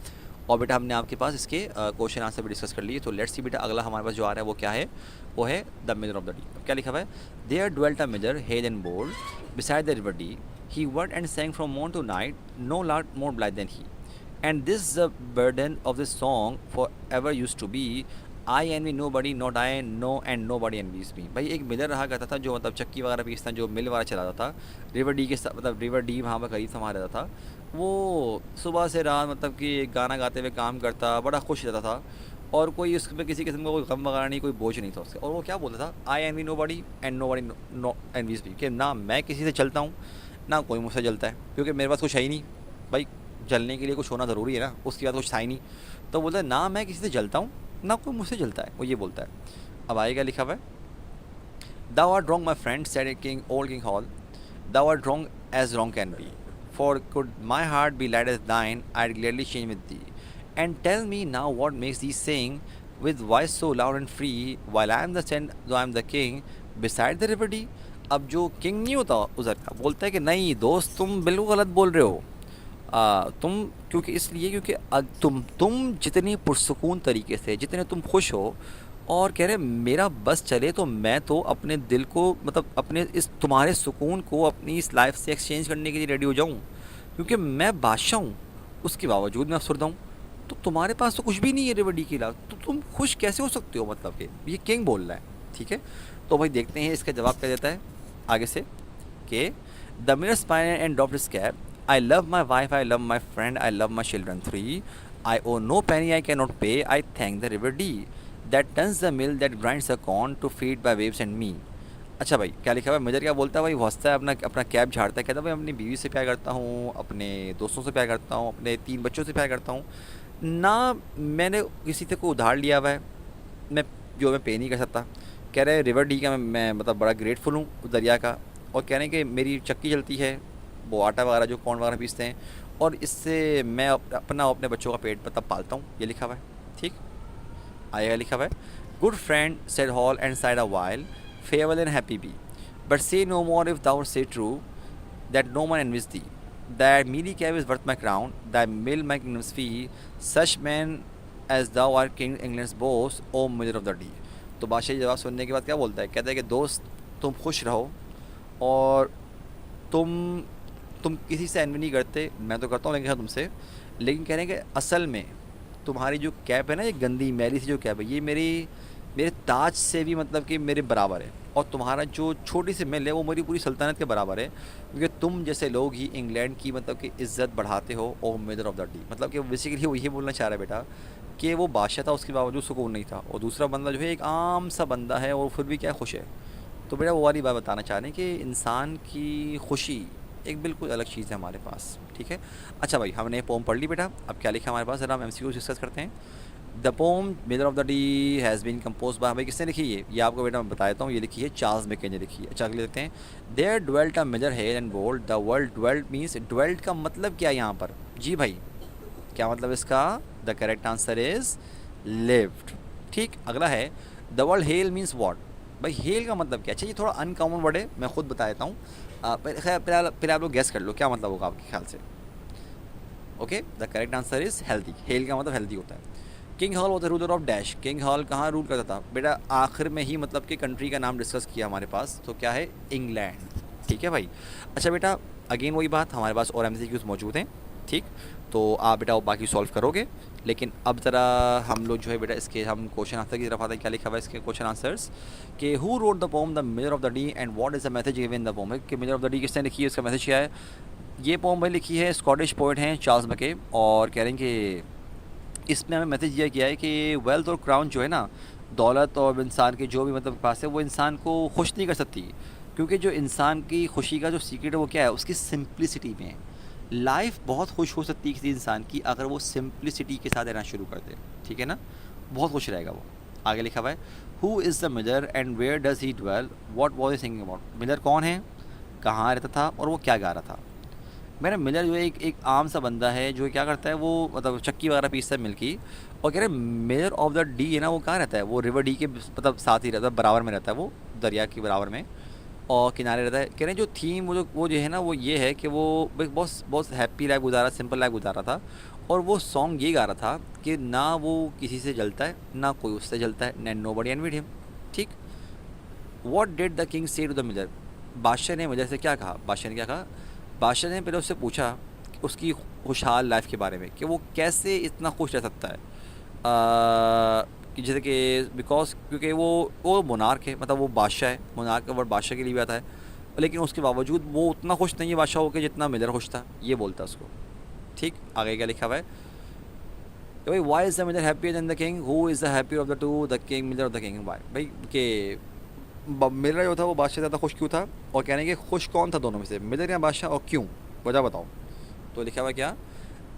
और बेटा हमने आपके पास इसके क्वेश्चन आंसर भी डिस्कस कर लिए। तो लेट्स सी बेटा अगला हमारे पास जो आ रहा है वो क्या है, वो है the miller of the Dee. क्या लिखा हुआ है, there dwelt a miller hale and bold beside the river Dee, he worked and sang from morn to night, no lark more blithe than he, and this is the burden of this song forever used to be, I envy nobody, not I know and nobody envies me। भाई एक Miller रहा करता था जो मतलब चक्की वगैरह पीसता, जो मिल वगैरह चलाता था, रिवर डी के साथ, मतलब रिवर डी वहाँ पर करीब से हमारा रहता था, वो सुबह से रात मतलब कि गाना गाते हुए काम करता, बड़ा खुश रहता था, और कोई उस पर किसी किस्म का कोई गम वगैरह नहीं, कोई बोझ नहीं था उसके। और वो क्या बोलता था, I envy nobody and nobody envies me मी, कि ना मैं किसी से चलता हूँ ना कोई मुझसे जलता है, क्योंकि मेरे पास कुछ है ही नहीं। भाई जलने के लिए कुछ होना ज़रूरी है ना, उसके बाद कुछ था ही नहीं। तो बोलता है ना मैं किसी से जलता हूँ ना कोई मुझसे जलता है, वो ये बोलता है। अब आएगा लिखा हुआ है, Thou art wrong, my friend, said a king, old King Hall. Thou art wrong as wrong can be. For could my heart be light as thine, I'd gladly change with thee. And tell me now what makes thee sing with voice so loud and free, while I am the sent, though I am the king, beside the river Dee. अब जो king नहीं होता उधर का बोलता है कि नहीं दोस्त तुम बिल्कुल गलत बोल रहे हो, तुम क्योंकि इसलिए क्योंकि तुम जितनी पुरसुकून तरीके से, जितने तुम खुश हो, और कह रहे मेरा बस चले तो मैं तो अपने दिल को, मतलब अपने इस तुम्हारे सुकून को अपनी इस लाइफ से एक्सचेंज करने के लिए रेडी हो जाऊं, क्योंकि मैं बादशाह हूँ, उसके बावजूद मैं अफसरदा हूँ। तो तुम्हारे पास तो कुछ भी नहीं है रिवडी के अलावा, तो तुम खुश कैसे हो सकते हो, मतलब कि ये किंग बोल रहा है। ठीक है, तो भाई देखते हैं इसका जवाब क्या देता है आगे से कि the mirror spine and drop his cap, I love my wife, I love my friend, I love my children three, I owe no penny I cannot pay, I thank the river D that turns the mill that grinds the corn to feed by waves and me। अच्छा भाई क्या लिखा हुआ है, major क्या बोलता है भाई, वो हंसता है, अपना अपना कैब झाड़ता है, कहता है भाई अपनी बीवी से प्यार करता हूँ, अपने दोस्तों से प्यार करता हूँ, अपने 3 बच्चों से प्यार करता हूँ ना, मैंने किसी से कोई उधार लिया हुआ है, मैं जो मैं पे नहीं कर सकता। कह रहे हैं रिवर डी का मैं मतलब बड़ा ग्रेटफुल हूँ उस दरिया का, और कह रहे हैं कि मेरी चक्की चलती है, वो आटा वगैरह जो कौन वगैरह पीसते हैं, और इससे मैं अपना अपने बच्चों का पेट मतलब पालता हूँ, ये लिखा हुआ है। ठीक, आएगा लिखा हुआ है, good friend said hall and side a while, farewell and happy B, but से नो मोर इफ दाउ से true that no one envies thee. That mealy cave is worth my crown, thy mill my kingdom's fee, such men as thou art king England's boss, O miller of the day। तो बादशाह जवाब सुनने के बाद क्या बोलता है, कहता है कि दोस्त तुम खुश रहो, और तुम तुम किसी से एनवी नहीं करते, मैं तो करता हूँ लेकिन हाँ तुमसे, लेकिन कह रहे हैं कि असल में तुम्हारी जो कैप है ना, ये गंदी मैली सी जो कैप है, ये मेरे ताज से भी मतलब कि मेरे बराबर है, और तुम्हारा जो छोटी सी मिल है वो मेरी पूरी सल्तनत के बराबर है, क्योंकि तुम जैसे लोग ही इंग्लैंड की मतलब कि इज़्ज़त बढ़ाते हो, ओ मेजर ऑफ द डी। मतलब कि बेसिकली वो ये बोलना चाह रहा है बेटा कि वो बादशाह था, उसके बावजूद सुकून नहीं था, और दूसरा बंदा जो है एक आम सा बंदा है और फिर भी क्या खुश है। तो बेटा वो वाली बात बताना चाह रहे हैं कि इंसान की खुशी एक बिल्कुल अलग चीज़ है हमारे पास। ठीक है, अच्छा भाई हमने पोम पढ़ ली बेटा, अब क्या लिखा हमारे पास, ज़रा हम एमसीक्यू डिस्कस करते हैं। The poem miller of the Dee has been compose by, भाई किसने लिखी है ये आपको बेटा मैं बता देता हूँ, ये लिखी है चार्ल्स मैकेन ने लिखी है। अच्छा अगले देखते हैं, there dwelt a major hale and bold, the word dwelt means, dwelt का मतलब क्या है यहाँ पर जी भाई, क्या मतलब इसका, the correct answer is lived. ठीक, अगला है the world hello means what, भाई हेल का मतलब क्या। अच्छा ये थोड़ा अनकॉमन वर्ड है, मैं खुद बता देता हूँ, पहले आप लोग गैस कर लो क्या मतलब होगा आपके ख्याल से। Okay, the correct answer is healthy, hello का मतलब हेल्दी होता है। King hall was the ruler of dash, king hall कहाँ रूल करता था बेटा, आखिर में ही मतलब कि कंट्री का नाम डिस्कस किया हमारे पास, तो क्या है, इंग्लैंड। ठीक है भाई, अच्छा बेटा अगेन वही बात, हमारे पास और एमसीक्यूज मौजूद हैं। ठीक, तो आप बेटा वो बाकी सॉल्व करोगे, लेकिन अब ज़रा हम लोग जो है बेटा इसके हम क्वेश्चन आंसर की तरफ आते हैं। क्या लिखा हुआ है इसके क्वेश्चन आंसर्स कि who wrote the pome the Miller of the D and what is the message given in the poem, कि मिलर ऑफ द डी किसने लिखी है, इसका मैसेज क्या है। ये पोम भाई लिखी है स्कॉटिश पोइट हैं चार्ल्स मैके, और कह रहे हैं कि इसमें हमें मैसेज दिया गया है कि वेल्थ और क्राउन जो है ना, दौलत और इंसान के जो भी मतलब पास है, वो इंसान को खुश नहीं कर सकती, क्योंकि जो इंसान की खुशी का जो सीक्रेट है वो क्या है, उसकी सिंप्लिसिटी में है। लाइफ बहुत खुश हो सकती है किसी इंसान की अगर वो सिंप्लिसिटी के साथ रहना शुरू कर दे, ठीक है ना, बहुत खुश रहेगा वो। आगे लिखा हुआ है, who is the miller and where does he dwell, what was he singing about, miller कौन है, कहाँ रहता था और वो क्या गा रहा था। मेरा मिलर जो है एक आम सा बंदा है जो क्या करता है, वो मतलब चक्की वगैरह पीसता है मिल की, और कह रहे हैं मिलर ऑफ द डी है ना, वो कहाँ रहता है, वो रिवर डी के मतलब साथ ही रहता है, बराबर में रहता है, वो दरिया के बराबर में और किनारे रहता है। कह रहे हैं जो थीम वो जो है ना, वो ये है कि वो बहुत बहुत हैप्पी लाइफ गुजारा, सिंपल लाइफ गुजारा था, और वो सॉन्ग ये गा रहा था कि ना वो किसी से जलता है ना कोई उससे जलता है, एंड नो बडी एनविड हिम। ठीक, what did the king say to the Miller, बादशाह ने मिलर से क्या कहा, बादशाह ने क्या कहा, बादशाह ने पहले उससे पूछा कि उसकी खुशहाल लाइफ के बारे में, कि वो कैसे इतना खुश रह सकता है, कि जैसे कि बिकॉज क्योंकि वो मोनार्क है, मतलब वो बादशाह है, मोनार्क का वर्ड बादशाह के लिए भी आता है, लेकिन उसके बावजूद वो उतना खुश नहीं है बादशाह होकर जितना मिलर खुश था, ये बोलता है उसको। ठीक, आगे क्या लिखा हुआ है, भाई why is the miller happier than the king, who is the happier of the two, the king miller of the king, why भाई कि मिलर जो था वो बादशाह ज़्यादा खुश क्यों था, और कहने के खुश कौन था दोनों में से, मिलर या बादशाह, और क्यों, वजह बताओ। तो लिखा हुआ क्या,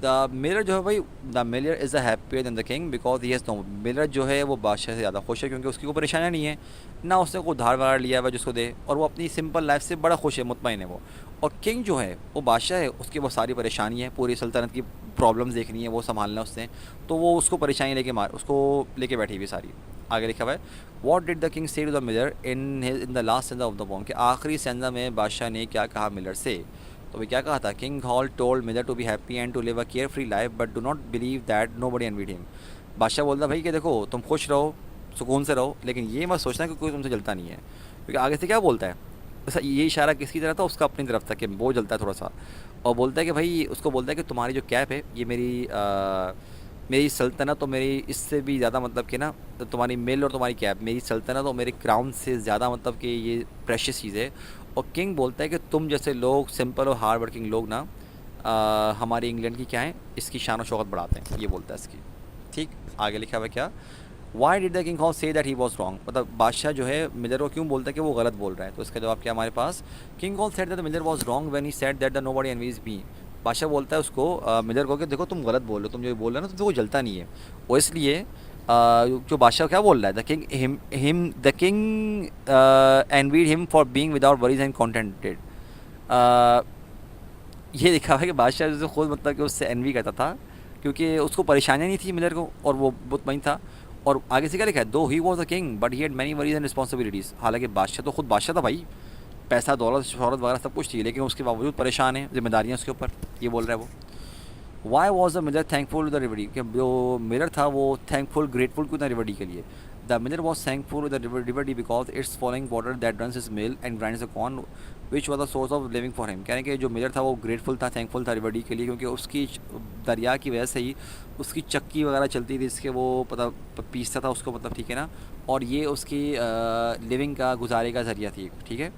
द मिलर जो है भाई, the miller is the happier than the king because he has no, miller जो है वो बादशाह से ज़्यादा खुश है क्योंकि उसकी कोई परेशानियाँ नहीं है, ना उसने कोई उधार वधार लिया हुआ जिसको दे, और वो अपनी सिंपल लाइफ से बड़ा खुश है, मुतमईन है वो। और किंग जो है वो बादशाह है, उसकी बहुत सारी परेशानी है, पूरी सल्तनत की प्रॉब्लम्स देखनी है, वो संभालना उसने, तो वो उसको परेशानी उसको लेके बैठी हुई सारी। आगे लिखा हुआ है, what did the king say to the miller in the last stanza of the poem, कि आखिरी सेंजा में बादशाह ने क्या कहा मिलर से। तो वे क्या कहा था, king Hal told miller to be happy and to live a care free life but do not believe that nobody envied him. बादशाह बोलता भाई कि देखो तुम खुश रहो, सुकून से रहो, लेकिन ये मत सोचना कि कोई तुमसे जलता नहीं है, क्योंकि आगे से क्या बोलता है, ऐसा ये इशारा किसकी तरफ था, उसका अपनी तरफ था कि वो जलता है थोड़ा सा, और बोलता है कि भाई, उसको बोलता है कि तुम्हारी जो कैप है ये मेरी सल्तनत और मेरी इससे भी ज़्यादा, मतलब कि ना, तो तुम्हारी मिल और तुम्हारी कैप मेरी सल्तनत और मेरे क्राउन से ज़्यादा, मतलब कि ये प्रेशियस चीज़ है। और किंग बोलता है कि तुम जैसे लोग, सिंपल और हार्ड वर्किंग लोग ना, हमारी इंग्लैंड की क्या है, इसकी शान और शौकत बढ़ाते हैं, ये बोलता है इसकी। ठीक, आगे लिखा हुआ है क्या, why did the king hall say that he was wrong, मतलब बादशाह जो है मिलर को क्यों बोलता है कि वो गलत बोल रहा है, तो इसका जवाब क्या हमारे पास, king Hal said that the miller was wrong when he said that the nobody envies me. बादशाह बोलता है उसको, मिलर को कि देखो तुम गलत बोल रहे हो, तुम जो बोल रहे हो ना, तुमसे वो जलता नहीं है। और इसलिए जो बादशाह क्या बोल रहा है, the king envied him for being without worries and contented. ये लिखा है कि बादशाह जो खुद, मतलब कि उससे एनवी करता था, क्योंकि उसको परेशानियाँ नहीं थी मिलर को, और वो मुतमईन था। और आगे से क्या लिखा है, दो he was the king but he had many worries and responsibilities. हालांकि बादशाह तो खुद बादशाह था भाई, पैसा दौलत शोहरत वगैरह सब कुछ थी, लेकिन उसके बावजूद परेशान है, जिम्मेदारियाँ उसके ऊपर, ये बोल रहा है वो। Why was the miller thankful the river Dee, कि जो मिलर था वो थैंकफुल, ग्रेटफुल क्यों था रिवरी के लिए। The miller was thankful the river Dee because its following water that runs his mill and grinds the corn which was the source of living for him. कहने कि जो मिलर था वो ग्रेटफुल था, थैंकफुल था रिवरी के लिए, क्योंकि उसकी दरिया की वजह से ही उसकी चक्की वगैरह चलती थी, इसके वो पता पीसता था उसको, मतलब ठीक है ना, और ये उसकी लिविंग का, गुजारे का ज़रिया थी, ठीक है।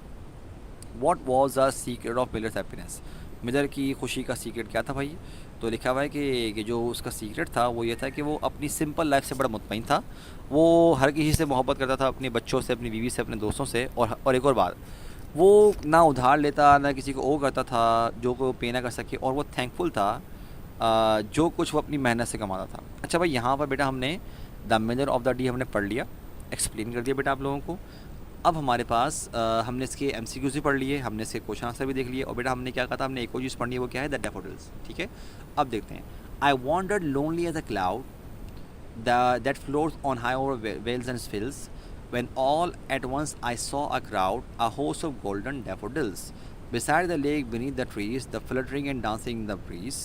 What was the secret of millers happiness, Miller की खुशी का सीक्रेट क्या था भाई। तो लिखा हुआ है कि जो उसका सीक्रेट था वो ये था कि वो अपनी सिंपल लाइफ से बड़ा मुतमईन था, वो हर किसी से मोहब्बत करता था, अपने बच्चों से, अपनी बीवी से, अपने दोस्तों से, और एक और बात, वो ना उधार लेता, ना किसी को ओ करता था जो को पे ना कर सके, और वो थैंकफुल था जो कुछ वो अपनी मेहनत से कमाता था। अच्छा भाई, यहाँ पर बेटा हमने the Miller of the D हमने पढ़ लिया, एक्सप्लेन कर दिया बेटा आप लोगों को। अब हमारे पास हमने इसके एमसीक्यूज़ भी पढ़ लिए, हमने इसके क्वेश्चन आंसर भी देख लिए, और बेटा हमने क्या कहा था, हमने एक और चीज़ पढ़नी है, वो क्या है, द डैफोडिल्स। ठीक है, अब देखते हैं। I wandered lonely as a cloud that floats on high over vales and hills, when all at once I saw a crowd, a host of golden daffodils, beside the lake, beneath the trees, the fluttering and dancing in the breeze,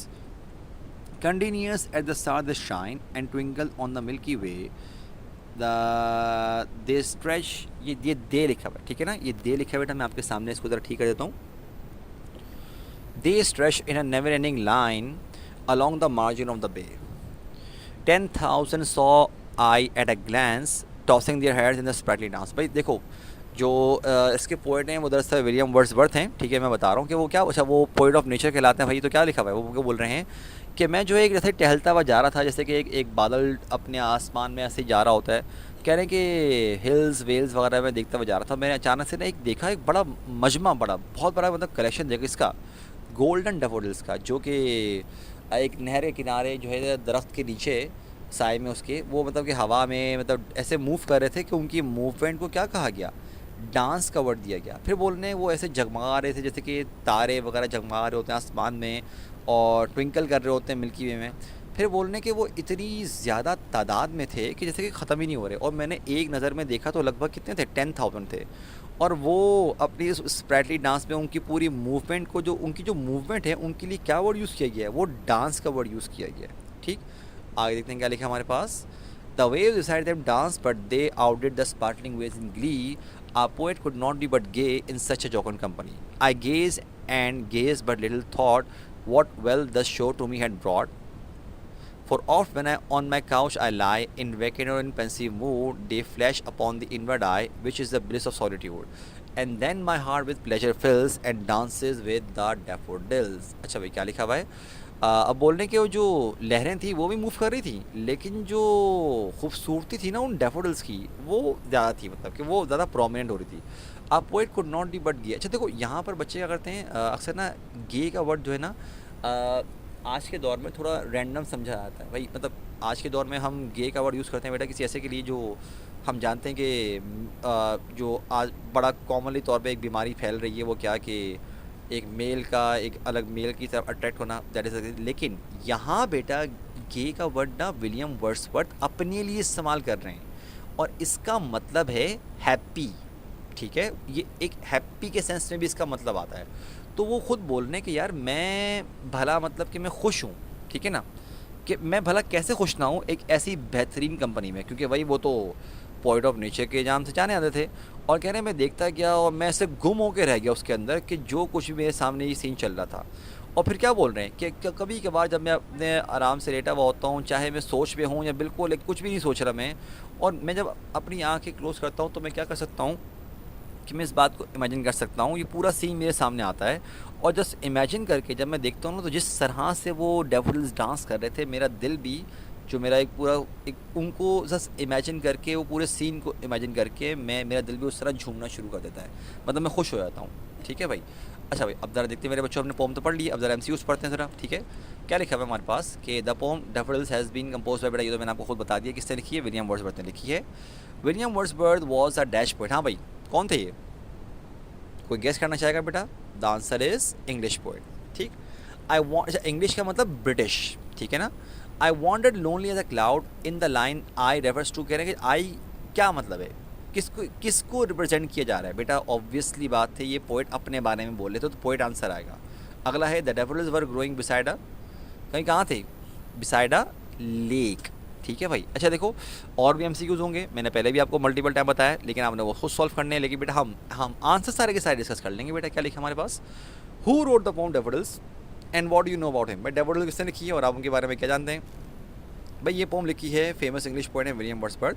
continuous at the stars they shine and twinkle on the Milky Way. They stretch, ये दे लिखा हुआ है, ठीक है ना, ये दे लिखा हुआ है, मैं आपके सामने इसको ज़रा ठीक कर देता हूँ। They stretch in a never-ending line along the margin of the bay. 10,000 saw I at a glance, tossing their heads in the sprightly dance। भाई देखो, जो इसके पोइट हैं वो दरअसल विलियम वर्ड्सवर्थ हैं, ठीक है। मैं बता रहा हूँ कि वो क्या, अच्छा वो पोइट ऑफ नेचर कहलाते हैं भाई। तो क्या लिखा हुआ है, वो बोल रहे हैं कि मैं जो एक जैसे टहलता हुआ जा रहा था, जैसे कि एक बादल अपने आसमान में ऐसे जा रहा होता है, कह रहे हैं कि हिल्स वेल्स वगैरह में देखता हुआ जा रहा था, मैंने अचानक से ना एक देखा, एक बड़ा मजमा, बहुत बड़ा मतलब कलेक्शन देखा इसका, गोल्डन डैफोडिल्स का, जो कि एक नहर के किनारे जो है, दरख्त के नीचे साए में उसके, वो मतलब कि हवा में मतलब ऐसे मूव कर रहे थे कि उनकी मूवमेंट को क्या कहा गया, डांस का वर्ड दिया गया। फिर बोलने वो ऐसे जगमगा रहे थे, जैसे कि तारे वगैरह जगमगा रहे होते हैं आसमान में, और ट्विंकल कर रहे होते हैं मिल्की वे में। फिर बोलने के वो इतनी ज़्यादा तादाद में थे कि जैसे कि ख़त्म ही नहीं हो रहे, और मैंने एक नज़र में देखा तो लगभग कितने थे, 10,000 थे। और वो अपनी इस स्प्राइटली डांस में उनकी पूरी मूवमेंट को, जो उनकी जो मूवमेंट है, उनके लिए क्या वर्ड यूज़ किया गया है, वो डांस का वर्ड यूज़ किया गया है। ठीक, आगे देखते हैं क्या लिखा हमारे पास। The waves beside them danced, but they outdid the sparkling waves in glee. Our poet could not be but gay in such a jocund company. I gazed and gazed, but little thought what wealth the show to me had brought. For oft when I on my couch I lie, in vacant or in pensive mood, they flash upon the inward eye, which is the bliss of solitude. And then my heart with pleasure fills and dances with the daffodils. अच्छा भाई, क्या लिखा हुआ है। अब बोलने के वो जो लहरें थी वो भी मूव कर रही थी, लेकिन जो खूबसूरती थी ना उन डैफोडिल्स की, वो ज़्यादा थी, मतलब कि वो ज़्यादा प्रोमिनेंट हो रही थी। आप poet could not be but gay. अच्छा देखो, यहाँ पर बच्चे क्या करते हैं, अक्सर ना गे का वर्ड जो है ना, आज के दौर में थोड़ा रैंडम समझा जाता है भाई। मतलब आज के दौर में हम गे का वर्ड यूज़ करते हैं बेटा किसी ऐसे के लिए जो हम जानते हैं कि जो आज बड़ा कॉमनली तौर पे एक बीमारी फैल रही है, वो क्या कि एक मेल का एक अलग मेल की तरफ अट्रैक्ट होना, दैट इज। लेकिन यहाँ बेटा गे का वर्ड ना विलियम वर्ड्सवर्थ अपने लिए इस्तेमाल कर रहे हैं, और इसका मतलब है हैप्पी। ठीक है, ये एक हैप्पी के सेंस में भी इसका मतलब आता है। तो वो खुद बोल रहे हैं कि यार मैं भला मतलब कि मैं खुश हूँ, ठीक है ना, कि मैं भला कैसे खुश ना हूँ एक ऐसी बेहतरीन कंपनी में, क्योंकि भाई वो तो पॉइंट ऑफ नेचर के नाम से जाने आते थे। और कह रहे हैं मैं देखता गया और मैं ऐसे गुम होकर रह गया उसके अंदर कि जो कुछ भी मेरे सामने ये सीन चल रहा था। और फिर क्या बोल रहे हैं कि कभी कभार जब मैं अपने आराम से लेटा हुआ होता हूँ, चाहे मैं सोच में हूँ या बिल्कुल एक कुछ भी नहीं सोच रहा मैं, और मैं जब अपनी आँखें क्लोज़ करता हूँ तो मैं क्या कर सकता हूँ कि मैं इस बात को इमेजिन कर सकता हूँ, ये पूरा सीन मेरे सामने आता है। और जस्ट इमेजिन करके जब मैं देखता हूँ ना, तो जिस तरह से वो डेविल्स डांस कर रहे थे, मेरा दिल भी, जो मेरा एक पूरा एक उनको जस्ट इमेजिन करके, वो पूरे सीन को इमेजिन करके मैं, मेरा दिल भी उस तरह झूमना शुरू कर देता है, मतलब मैं खुश हो जाता हूँ। ठीक है भाई। अच्छा भाई, अब ज़रा देखते हैं मेरे बच्चों, हमने पोम तो पढ़ ली, अब ज़रा एमसीक्यूज़ पढ़ते हैं ज़रा। ठीक है, क्या लिखा हुआ है हमारे पास कि the poem daffodils has been compose by, बेटा ये तो मैंने आपको खुद बता दिया किसने लिखी है, विलियम वर्ड्सवर्थ ने लिखी है। William Wordsworth was a dash poet. हाँ भाई, कौन थे ये, कोई गेस करना चाहेगा बेटा? The answer is English poet. ठीक, आई वॉन्ट, अच्छा इंग्लिश का मतलब ब्रिटिश, ठीक है ना। I wanted lonely as a cloud in the line I refers to, कह रहे हैं कि आई क्या मतलब है, किसको किसको रिप्रेजेंट किया जा रहा है बेटा? ऑब्वियसली बात है, ये पोएट अपने बारे में बोल रहे थे, तो पोएट आंसर आएगा। अगला है the daffodils were growing beside a, कहीं कहाँ थे, बिसाइड अ लेक। ठीक है भाई। अच्छा देखो, और भी एमसीक्यूज होंगे, मैंने पहले भी आपको मल्टीपल टाइम बताया, लेकिन आपने वो खुद सॉल्व करने हैं। लेकिन बेटा हम आंसर सारे के सारे डिस्कस कर लेंगे। बेटा क्या लिखा हमारे पास, who wrote the poem daffodils and what do you know about him. भाई डेफोडिल्स किसने लिखी है और आप उनके बारे में क्या जानते हैं? भाई ये पोम लिखी है फेमस इंग्लिश पोएट है विलियम वर्ड्सवर्थ।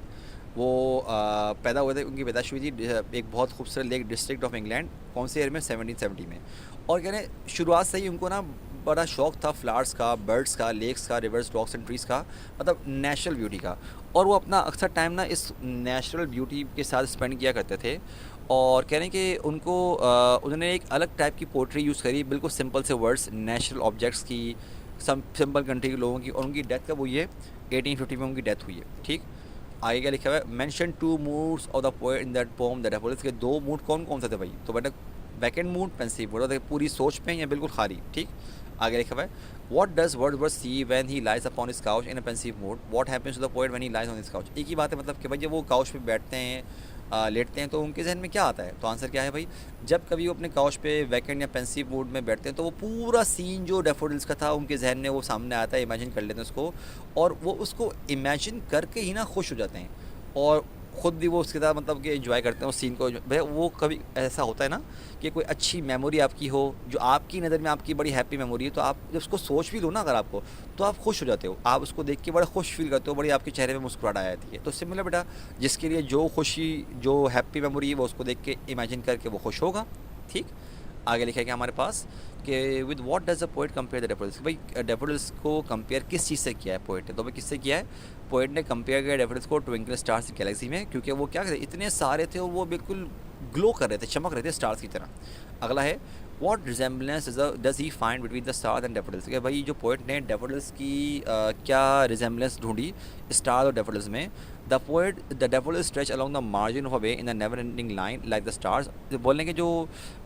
वो पैदा हुए थे, उनकी पैदाइश हुई थी एक बहुत खूबसूरत लेक डिस्ट्रिक्ट ऑफ इंग्लैंड, कौन से ईयर में, 1770 में। और कह रहे हैं शुरुआत से ही उनको ना बड़ा शौक था फ्लावर्स का, बर्ड्स का, लेक्स का, रिवर्स, डॉग्स एंड ट्रीज़ का, मतलब नेचुरल ब्यूटी का। और वो अपना अक्सर टाइम ना इस नेचुरल ब्यूटी के साथ स्पेंड किया करते थे। और कह रहे हैं कि उनको उन्होंने एक अलग टाइप की पोइट्री यूज़ करी, बिल्कुल सिंपल से वर्ड्स, नेचुरल ऑब्जेक्ट्स की, सिंपल कंट्री के लोगों की। और उनकी डेथ कब हुई है, 1850 में उनकी डेथ हुई है। ठीक, आगे क्या लिखा हुआ है, mention two moods of the poet in that poem that daffodils, के दो मूड कौन कौन से थे भाई? तो बेटा वैकेंट मूड, पेंसिव मूड, पूरी सोच में या बिल्कुल खाली। ठीक, आगे लिखा हुआ है, what does Wordsworth see when he lies upon his couch in a pensive mood, what happens to the poet when he lies on his couch. एक ही बात है, मतलब कि भाई जब वो काउच पे बैठते हैं, लेटते हैं, तो उनके जहन में क्या आता है? तो आंसर क्या है भाई, जब कभी वो अपने काउच पे वैकेंट या पेंसिव मूड में बैठते हैं, तो वो पूरा सीन जो डेफोडिल्स का था उनके जहन में वो सामने आता है, इमेजिन कर लेते हैं उसको, और वो उसको इमेजिन करके ही ना खुश हो जाते हैं। और ख़ुद भी वो उसके साथ मतलब कि एंजॉय करते हैं उस सीन को। भाई वो कभी ऐसा होता है ना कि कोई अच्छी मेमोरी आपकी हो, जो आपकी नज़र में आपकी बड़ी हैप्पी मेमोरी है, तो आप जब उसको सोच भी लो ना अगर आपको, तो आप खुश हो जाते हो, आप उसको देख के बड़ा खुश फील करते हो, बड़ी आपके चेहरे में मुस्कुराहट आ जाती है। तो सिमिलर बेटा, जिसके लिए जो खुशी, जो हैप्पी मेमोरी है, वो उसको देख के इमेजिन करके वो खुश होगा। ठीक, आगे लिखा है कि हमारे पास कि with what does the poet compare the daffodils. भाई डेफोडिल्स को कंपेयर किस चीज़ से किया है पोएट ने? तो भाई किससे किया है? पोएट ने कंपेयर किया डेफोडिल्स को ट्विंकल स्टार्स की गैलेक्सी में, क्योंकि वो क्या करते, इतने सारे थे और वो बिल्कुल ग्लो कर रहे थे, चमक रहे थे स्टार्स की तरह। अगला है, what resemblance does he find between the stars and daffodils. कि भाई जो पोएट ने डेफोडिल्स की क्या रिजेम्बलेंस ढूंढी स्टार और डेफोडिल्स में। The poet the daffodils stretch along the margin of a way in a never ending line like the stars. बोलने के जो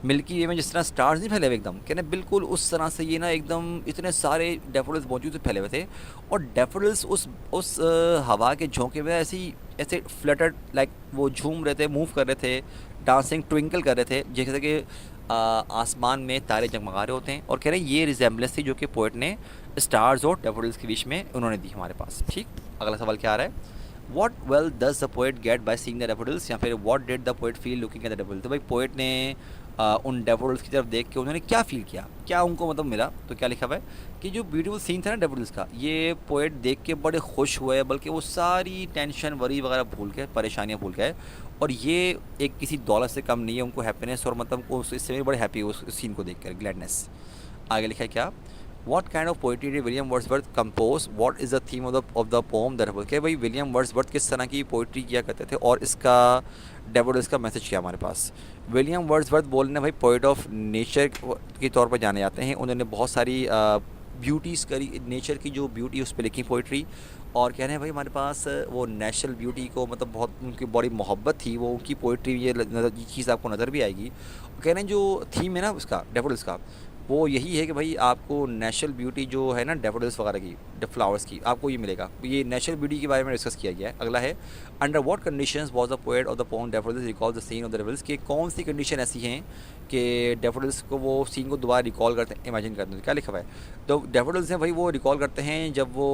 मिल्की वे में जिस तरह स्टार्स नहीं फैले हुए एकदम, कहने बिल्कुल उस तरह से ये ना एकदम इतने सारे डेफोडिल्स मौजूद फैले हुए थे। और डेफोडिल्स उस हवा के झोंके में ऐसे फ्लटर्ड, लाइक वो झूम रहे थे, मूव कर रहे थे, डांसिंग, ट्विंकल कर रहे थे, जैसे कि आसमान में तारे जगमगा रहे होते हैं। और कह रहे हैं ये रिजेम्बलेंस थी जो कि पोएट ने स्टार्स और डेफोडिल्स के बीच में उन्होंने दी हमारे पास। ठीक, अगला सवाल क्या आ रहा है, what wealth does the poet get by seeing the daffodils, या फिर what did the poet feel looking at the daffodils. तो भाई पोएट ने उन डेफोडिल्स की तरफ देख के उन्होंने क्या फील किया, क्या उनको मतलब मिला? तो क्या लिखा हुआ है कि जो ब्यूटीफुल सीन था ना डेफोडिल्स का, ये पोएट देख के बड़े खुश हुए, बल्कि वो सारी टेंशन, वरी वगैरह भूल गए, परेशानियाँ भूल गए। और ये एक किसी दौलत से कम नहीं है, उनको हैप्पीनेस और मतलब को इससे भी बड़े हैप्पी हुए उस सीन को देख कर, ग्लैडनेस। आगे लिखा है क्या, what kind of poetry did William Wordsworth compose, what is the theme of the pome that के भाई विलियम वर्ड्सवर्थ किस तरह की पोइट्री किया करते थे, और इसका डेफोडिल्स का मैसेज क्या हमारे पास। विलियम वर्ड्सवर्थ बोलने भाई पोइट ऑफ नेचर के तौर पर जाने जाते हैं। उन्होंने बहुत सारी ब्यूटीज़ करी, नेचर की जो ब्यूटी उस पर लिखी पोइट्री। और कह रहे हैं भाई हमारे पास वो नेचुरल ब्यूटी को मतलब बहुत उनकी बड़ी मोहब्बत थी, वो उनकी पोइट्री ये चीज़ आपको नज़र भी आएगी। कह रहे हैं जो थीम है ना उसका, डेफोडिल्स का, वो यही है कि भाई आपको नेचुरल ब्यूटी जो है ना डैफोडिल्स वगैरह की, फ्लावर्स की, आपको ये मिलेगा। ये नेचुरल ब्यूटी के बारे में डिस्कस किया गया है। अगला है under what conditions was the poet of the poem daffodils recall the scene of the daffodils, कि कौन सी कंडीशन ऐसी हैं कि डैफोडिल्स को वो सीन को दोबारा रिकॉल करते हैं, इमेजिन करते हैं। क्या लिखा हुआ है? तो डैफोडिल्स हैं भाई, वो रिकॉल करते हैं जब वो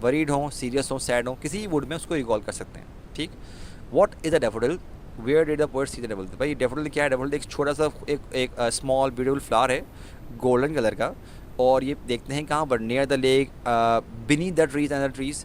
वरीड हों, सीरियस हों, सैड हों, किसी वुड में उसको रिकॉल कर सकते हैं। ठीक। What is a daffodil, where did the poet see the daffodil? भाई डैफोडिल क्या है? डैफोडिल एक छोटा सा एक स्मॉल ब्यूटीफुल फ्लावर है, गोल्डन कलर का, और ये देखते हैं कहाँ पर? Near the lake, beneath the trees and the trees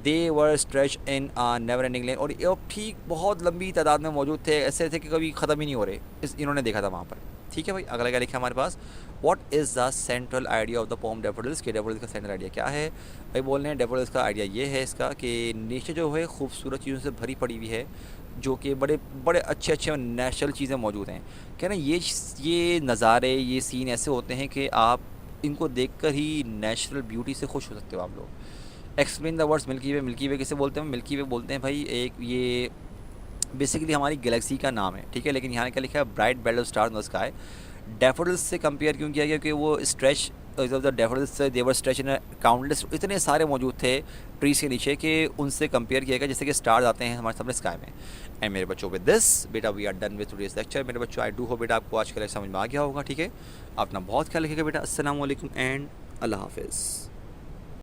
they were stretch in never ending lane. और ये ठीक बहुत लंबी तादाद में मौजूद थे, ऐसे थे कि कभी ख़त्म ही नहीं हो रहे। इन्होंने देखा था वहाँ पर। ठीक है भाई, अगला क्या लिखा हमारे पास? What is the central idea of the poem daffodils, के डैफोडिल्स का सेंट्रल आइडिया क्या है? भाई बोल रहे हैं डैफोडिल्स का आइडिया ये है इसका कि नेचर जो है खूबसूरत चीज़ों से भरी पड़ी हुई है, जो कि बड़े बड़े अच्छे अच्छे नेचुरल चीज़ें मौजूद हैं। क्या ना, ये नज़ारे, ये सीन ऐसे होते हैं कि आप इनको देखकर ही नेचुरल ब्यूटी से खुश हो सकते हो आप लोग। Explain the words milky way. Milky way किसे बोलते हैं? मिल्की वे बोलते हैं भाई एक, ये बेसिकली हमारी गैलेक्सी का नाम है। ठीक है, लेकिन यहाँ क्या लिखा है? Bright belt of stars in the sky. Daffodils से कंपेयर क्यों किया गया? क्योंकि वो stretch of the daffodils they were stretch in countless, इतने सारे मौजूद थे ट्रीज के नीचे कि उनसे कंपेयर किया गया जैसे कि स्टार्स आते हैं हमारे सामने स्काई में। एंड मेरे बच्चों विद दिस बेटा we are done with today's lecture. मेरे बच्चों आई डू हो बेटा आपको आज का लेक्चर समझ में आ गया होगा। ठीक है, अपना बहुत ख्याल रखिएगा बेटा। अस्सलाम वालेकुम एंड अल्लाह हाफिज़।